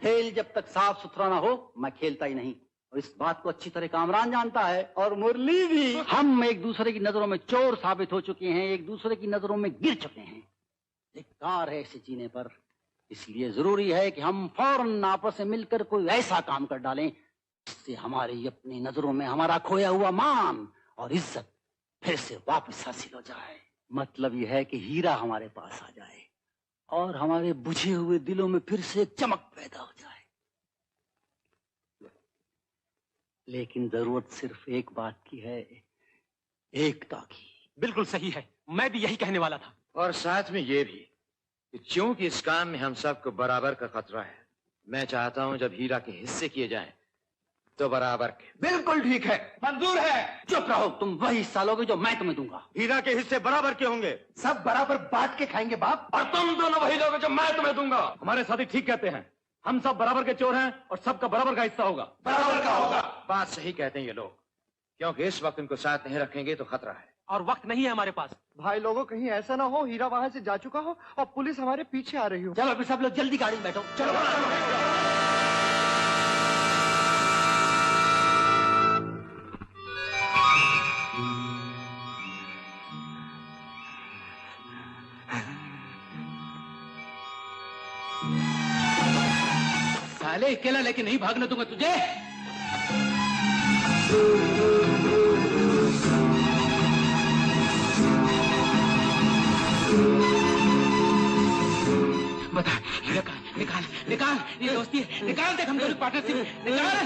खेल जब तक साफ सुथरा ना हो मैं खेलता ही नहीं, और इस बात को अच्छी तरह कामरान जानता है और मुरली भी। हम एक दूसरे की नजरों में चोर साबित हो चुके हैं, एक दूसरे की नजरों में गिर चुके हैं। धिक्कार है ऐसे जीने पर। इसलिए जरूरी है कि हम फौरन आपस में मिलकर कोई ऐसा काम कर डालें जिससे हमारी अपनी नजरों में हमारा खोया हुआ मान और इज्जत फिर से वापस हासिल हो जाए। मतलब यह है कि हीरा हमारे पास आ जाए और हमारे बुझे हुए दिलों में फिर से एक चमक पैदा हो जाए। लेकिन जरूरत सिर्फ एक बात की है, एकता की। बिल्कुल सही है, मैं भी यही कहने वाला था। और साथ में ये भी कि चूंकि इस काम में हम सबको बराबर का खतरा है, मैं चाहता हूं जब हीरा के हिस्से किए जाएं तो बराबर के। बिल्कुल ठीक है, मंजूर है। चुप रहो, तुम वही हिस्सा लोगे जो मैं तुम्हें दूंगा। हीरा के हिस्से बराबर के होंगे। सब बराबर बांट के खाएंगे बाप। और तुम दोनों वही लोगे जो मैं तुम्हें दूंगा। हमारे साथी ठीक कहते हैं, हम सब बराबर के चोर हैं और सबका बराबर का हिस्सा होगा। बराबर का होगा। बात सही कहते हैं ये लोग, क्योंकि इस वक्त इनको साथ नहीं रखेंगे तो खतरा है और वक्त नहीं है हमारे पास। भाई लोगों, कहीं ऐसा ना हो हीरा वहां से जा चुका हो और पुलिस हमारे पीछे आ रही हो। चलो फिर सब लोग जल्दी गाड़ी में बैठो। चलो। साले अकेला लेके नहीं भागने दूंगा तुझे। बता हीरा का, निकाल निकाल, ये दोस्ती है, निकाल, देख हम दोनों पार्टनरशिप, निकाल।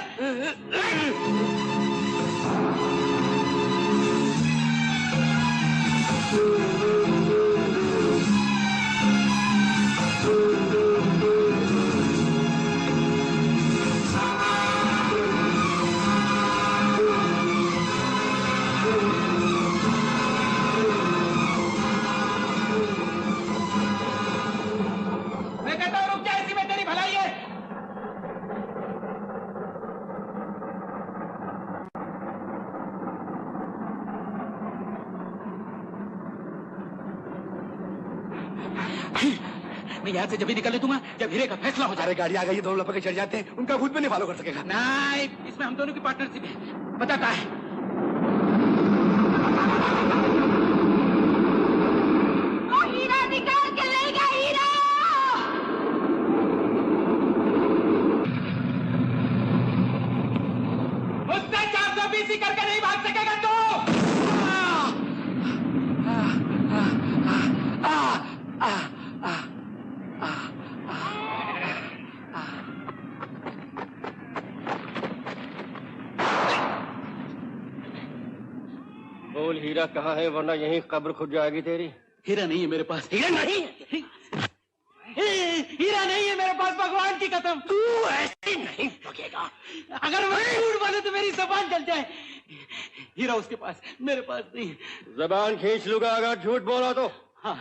मैं कहता हूँ रुक जा, इसी में तेरी भलाई है। मैं यहाँ से जब भी निकलने दूंगा जब हीरे का फैसला हो जाए। गाड़ी आ गई, दोनों लपके चढ़ जाते हैं, उनका खुद भी नहीं फॉलो कर सकेगा। नहीं, इसमें हम दोनों की पार्टनरशिप है, बताता है। वो हीरा निकाल के लेगा, हीरा। उससे 420 करके नहीं भाग सकेगा तू। बोल हीरा कहाँ है, वरना यहीं कब्र खुद जाएगी तेरी। हीरा नहीं है मेरे पास। हीरा नहीं है, हीरा नहीं है मेरे पास, भगवान की कसम। तू ऐसे नहीं भागेगा। अगर मैं झूठ बोले तो मेरी जबान जल जाए। हीरा उसके पास, मेरे पास नहीं। जबान खींच लूंगा अगर झूठ बोला तो। हाँ।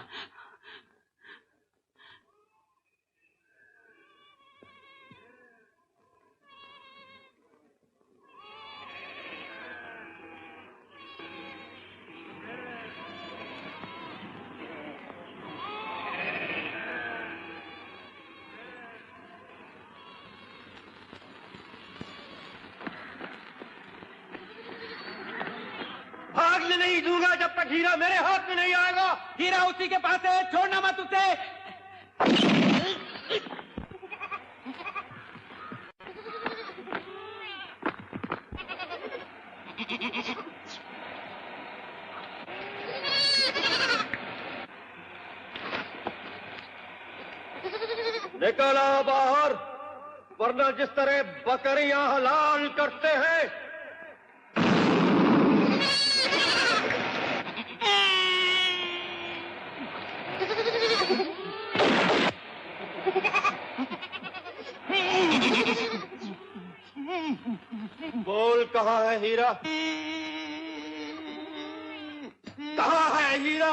भागने नहीं दूंगा जब तक हीरा मेरे हाथ में नहीं आएगा। हीरा उसी के पास है, छोड़ना मत उसे। निकला बाहर, वरना जिस तरह बकरियां हलाल करते हैं। बोल कहाँ है हीरा, कहाँ है हीरा?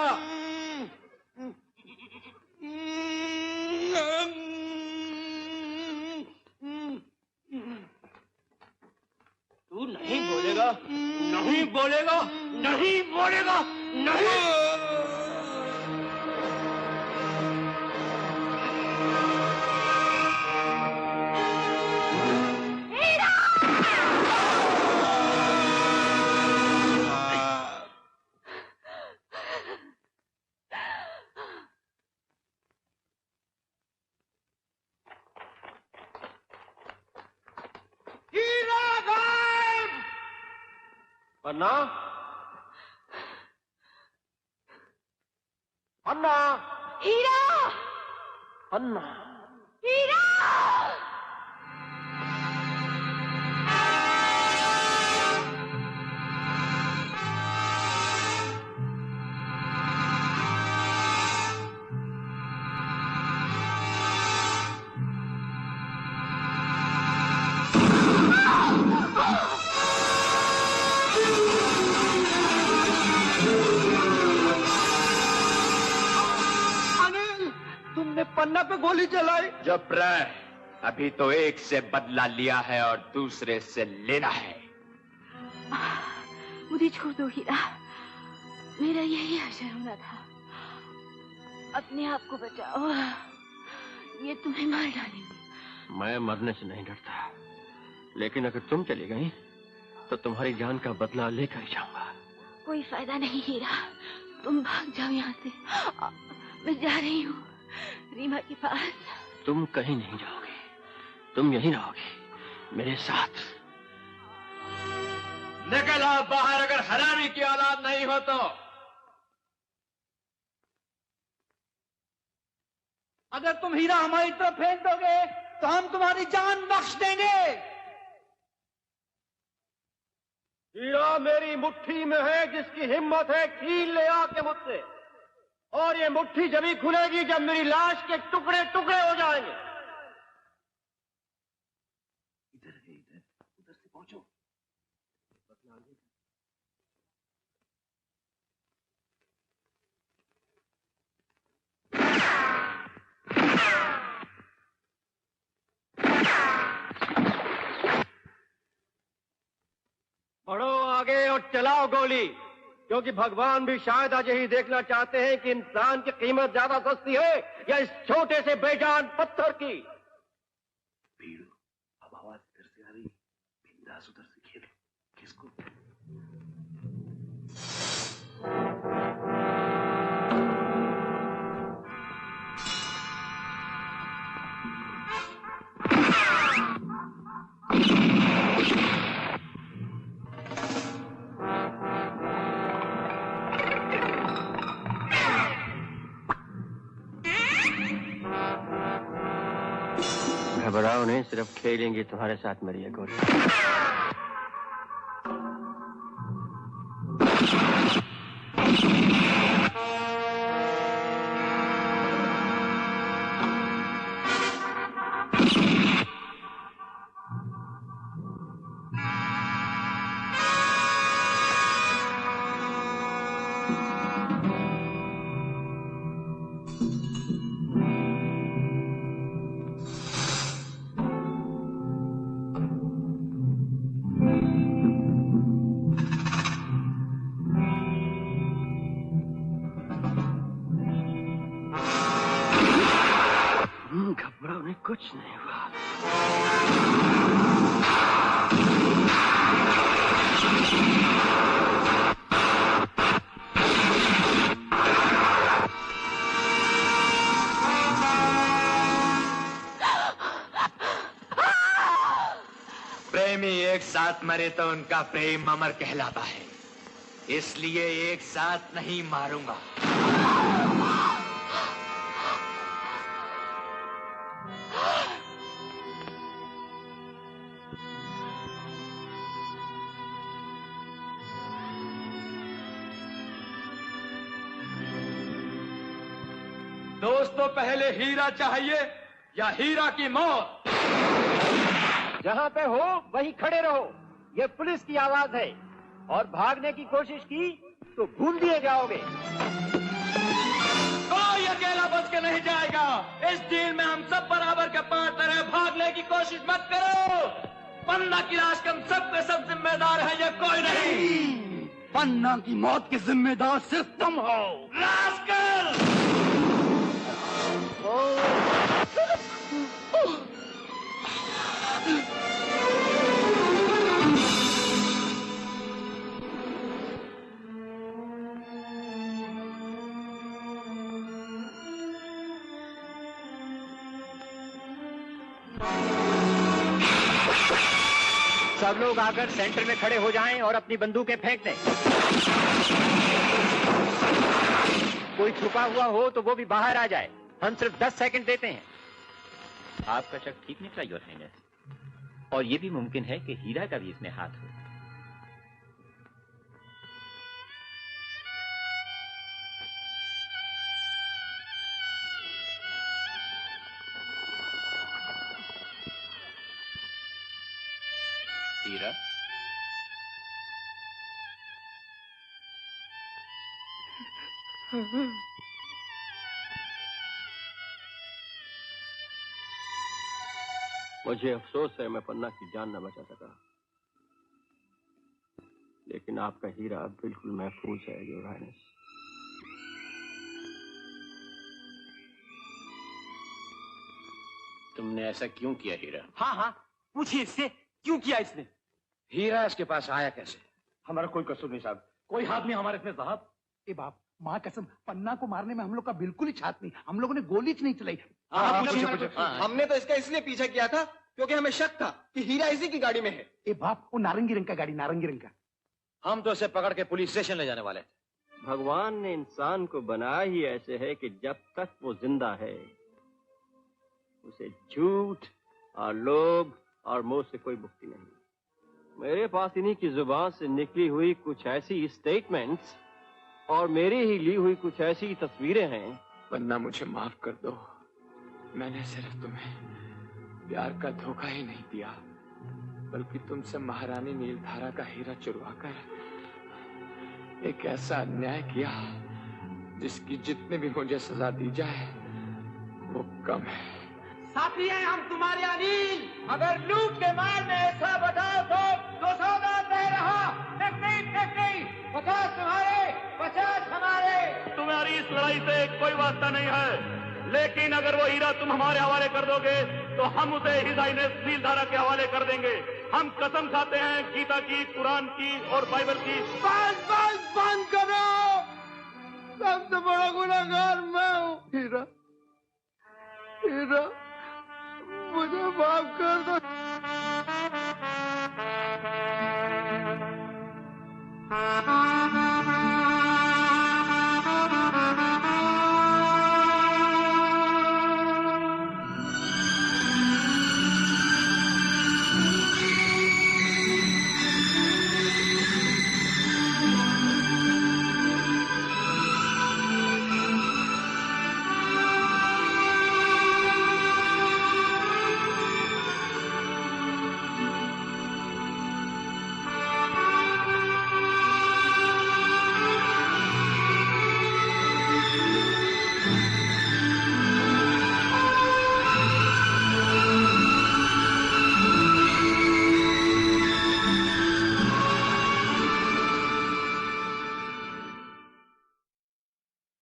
तू नहीं बोलेगा, नहीं बोलेगा, नहीं बोलेगा, नहीं। पन्ना, अन्ना, हीरा, अन्ना, हीरा। तुमने पन्ना पे गोली चलाई। चुप रह, अभी तो एक से बदला लिया है और दूसरे से लेना है। मुझे छोड़ दो हीरा, मेरा यही आशय होना था। अपने आप को बचाओ, ये तुम्हें मार डालेंगे। मैं मरने से नहीं डरता, लेकिन अगर तुम चली गई तो तुम्हारी जान का बदला लेकर ही जाऊंगा। कोई फायदा नहीं हीरा, तुम भाग जाओ यहाँ से। मैं जा रही हूँ रीमा के पास। तुम कहीं नहीं जाओगे, तुम यहीं रहोगे मेरे साथ। निकल आओ बाहर, अगर हरामी की औलाद नहीं हो तो। अगर तुम हीरा हमारी तरफ फेंक दोगे तो हम तुम्हारी जान बख्श देंगे। हीरा मेरी मुट्ठी में है, जिसकी हिम्मत है कील ले आके मुझसे। और ये मुट्ठी जब ही खुलेगी जब मेरी लाश के टुकड़े टुकड़े हो जाएंगे। इधर है, इधर, उधर से पहुंचो। बढ़ो आगे और चलाओ गोली, क्योंकि भगवान भी शायद आज यही देखना चाहते हैं कि इंसान की कीमत ज्यादा सस्ती है या इस छोटे से बेजान पत्थर की। भीड़ अब आवाज इधर से आ रही, बिंदास उधर से खेलो। किसको? घबराओ नहीं, सिर्फ खेलेंगे तुम्हारे साथ मेरी ये गोली। घबराओ नहीं, कुछ नहीं हुआ। प्रेमी एक साथ मरे तो उनका प्रेम अमर कहलाता है, इसलिए एक साथ नहीं मारूंगा। दोस्तों, पहले हीरा चाहिए या हीरा की मौत? जहां पे हो वहीं खड़े रहो, ये पुलिस की आवाज है। और भागने की कोशिश की तो भूल दिए जाओगे। कोई अकेला बच के नहीं जाएगा। इस डील में हम सब बराबर के पार्टनर हैं। भागने की कोशिश मत करो। पन्ना की लाश के हम सब के सब जिम्मेदार हैं, ये कोई नहीं। पन्ना की मौत के जिम्मेदार सिर्फ तुम हो। रास्कल! सब लोग आकर सेंटर में खड़े हो जाएं और अपनी बंदूकें फेंक दें। कोई छुपा हुआ हो तो वो भी बाहर आ जाए। हम सिर्फ 10 सेकंड देते हैं। आपका शक ठीक निकला योर हाइनेस। और ये भी मुमकिन है कि हीरा का भी इसमें हाथ हो। हीरा, मुझे अफसोस है मैं पन्ना की जान न बचा सका, लेकिन आपका हीरा अब बिल्कुल महफूज है योर हाइनेस। तुमने ऐसा क्यों किया हीरा? हाँ हाँ, पूछिए इससे, क्यों किया इसने? हीरा इसके पास आया कैसे? हमारा कोई कसूर नहीं साहब, कोई हाथ नहीं हमारे इसमें साहब। ए बाप, माँ कसम, पन्ना को मारने में हम लोग का बिल्कुल ही छात नहीं, हम लोगों ने गोली नहीं चलाई। हमने तो इसका इसलिए पीछा किया था क्योंकि हमें शक था कि हीरा इसी की गाड़ी में है। ए बाप, वो नारंगी रंग का गाड़ी, नारंगी रंग का। हम तो इसे पकड़ के पुलिस स्टेशन ले जाने वाले थे। भगवान ने इंसान को बनाया ही ऐसे है कि जब तक वो जिंदा है उसे झूठ और लोभ और मोह से कोई मुक्ति नहीं। मेरे पास इन्हीं की जुबान से निकली हुई कुछ ऐसी स्टेटमेंट्स और मेरी ही ली हुई कुछ ऐसी तस्वीरें हैं। पन्ना, मुझे माफ कर दो। मैंने सिर्फ तुम्हें प्यार का धोखा ही नहीं दिया, बल्कि तुमसे महारानी नीलधारा का हीरा चुरवा कर एक ऐसा अन्याय किया जिसकी जितनी भी मुझे सजा दी जाए वो कम है। साथी हैं हम तुम्हारे अनिल, अगर लूट के मार में ऐसा बताओ तो सौदा दे रहा। नहीं, 50 तुम्हारे, 50 हमारे। तुम्हारी इस लड़ाई से कोई वास्ता नहीं है, लेकिन अगर वो हीरा तुम हमारे हवाले कर दोगे तो हम उसे हिज हाइनेस नीलधारा के हवाले कर देंगे। हम कसम खाते हैं गीता की, कुरान की और बाइबल की। बस बंद करो, सबसे बड़ा गुनहगार मैं हूँ। हीरा, मुझे माफ कर दो।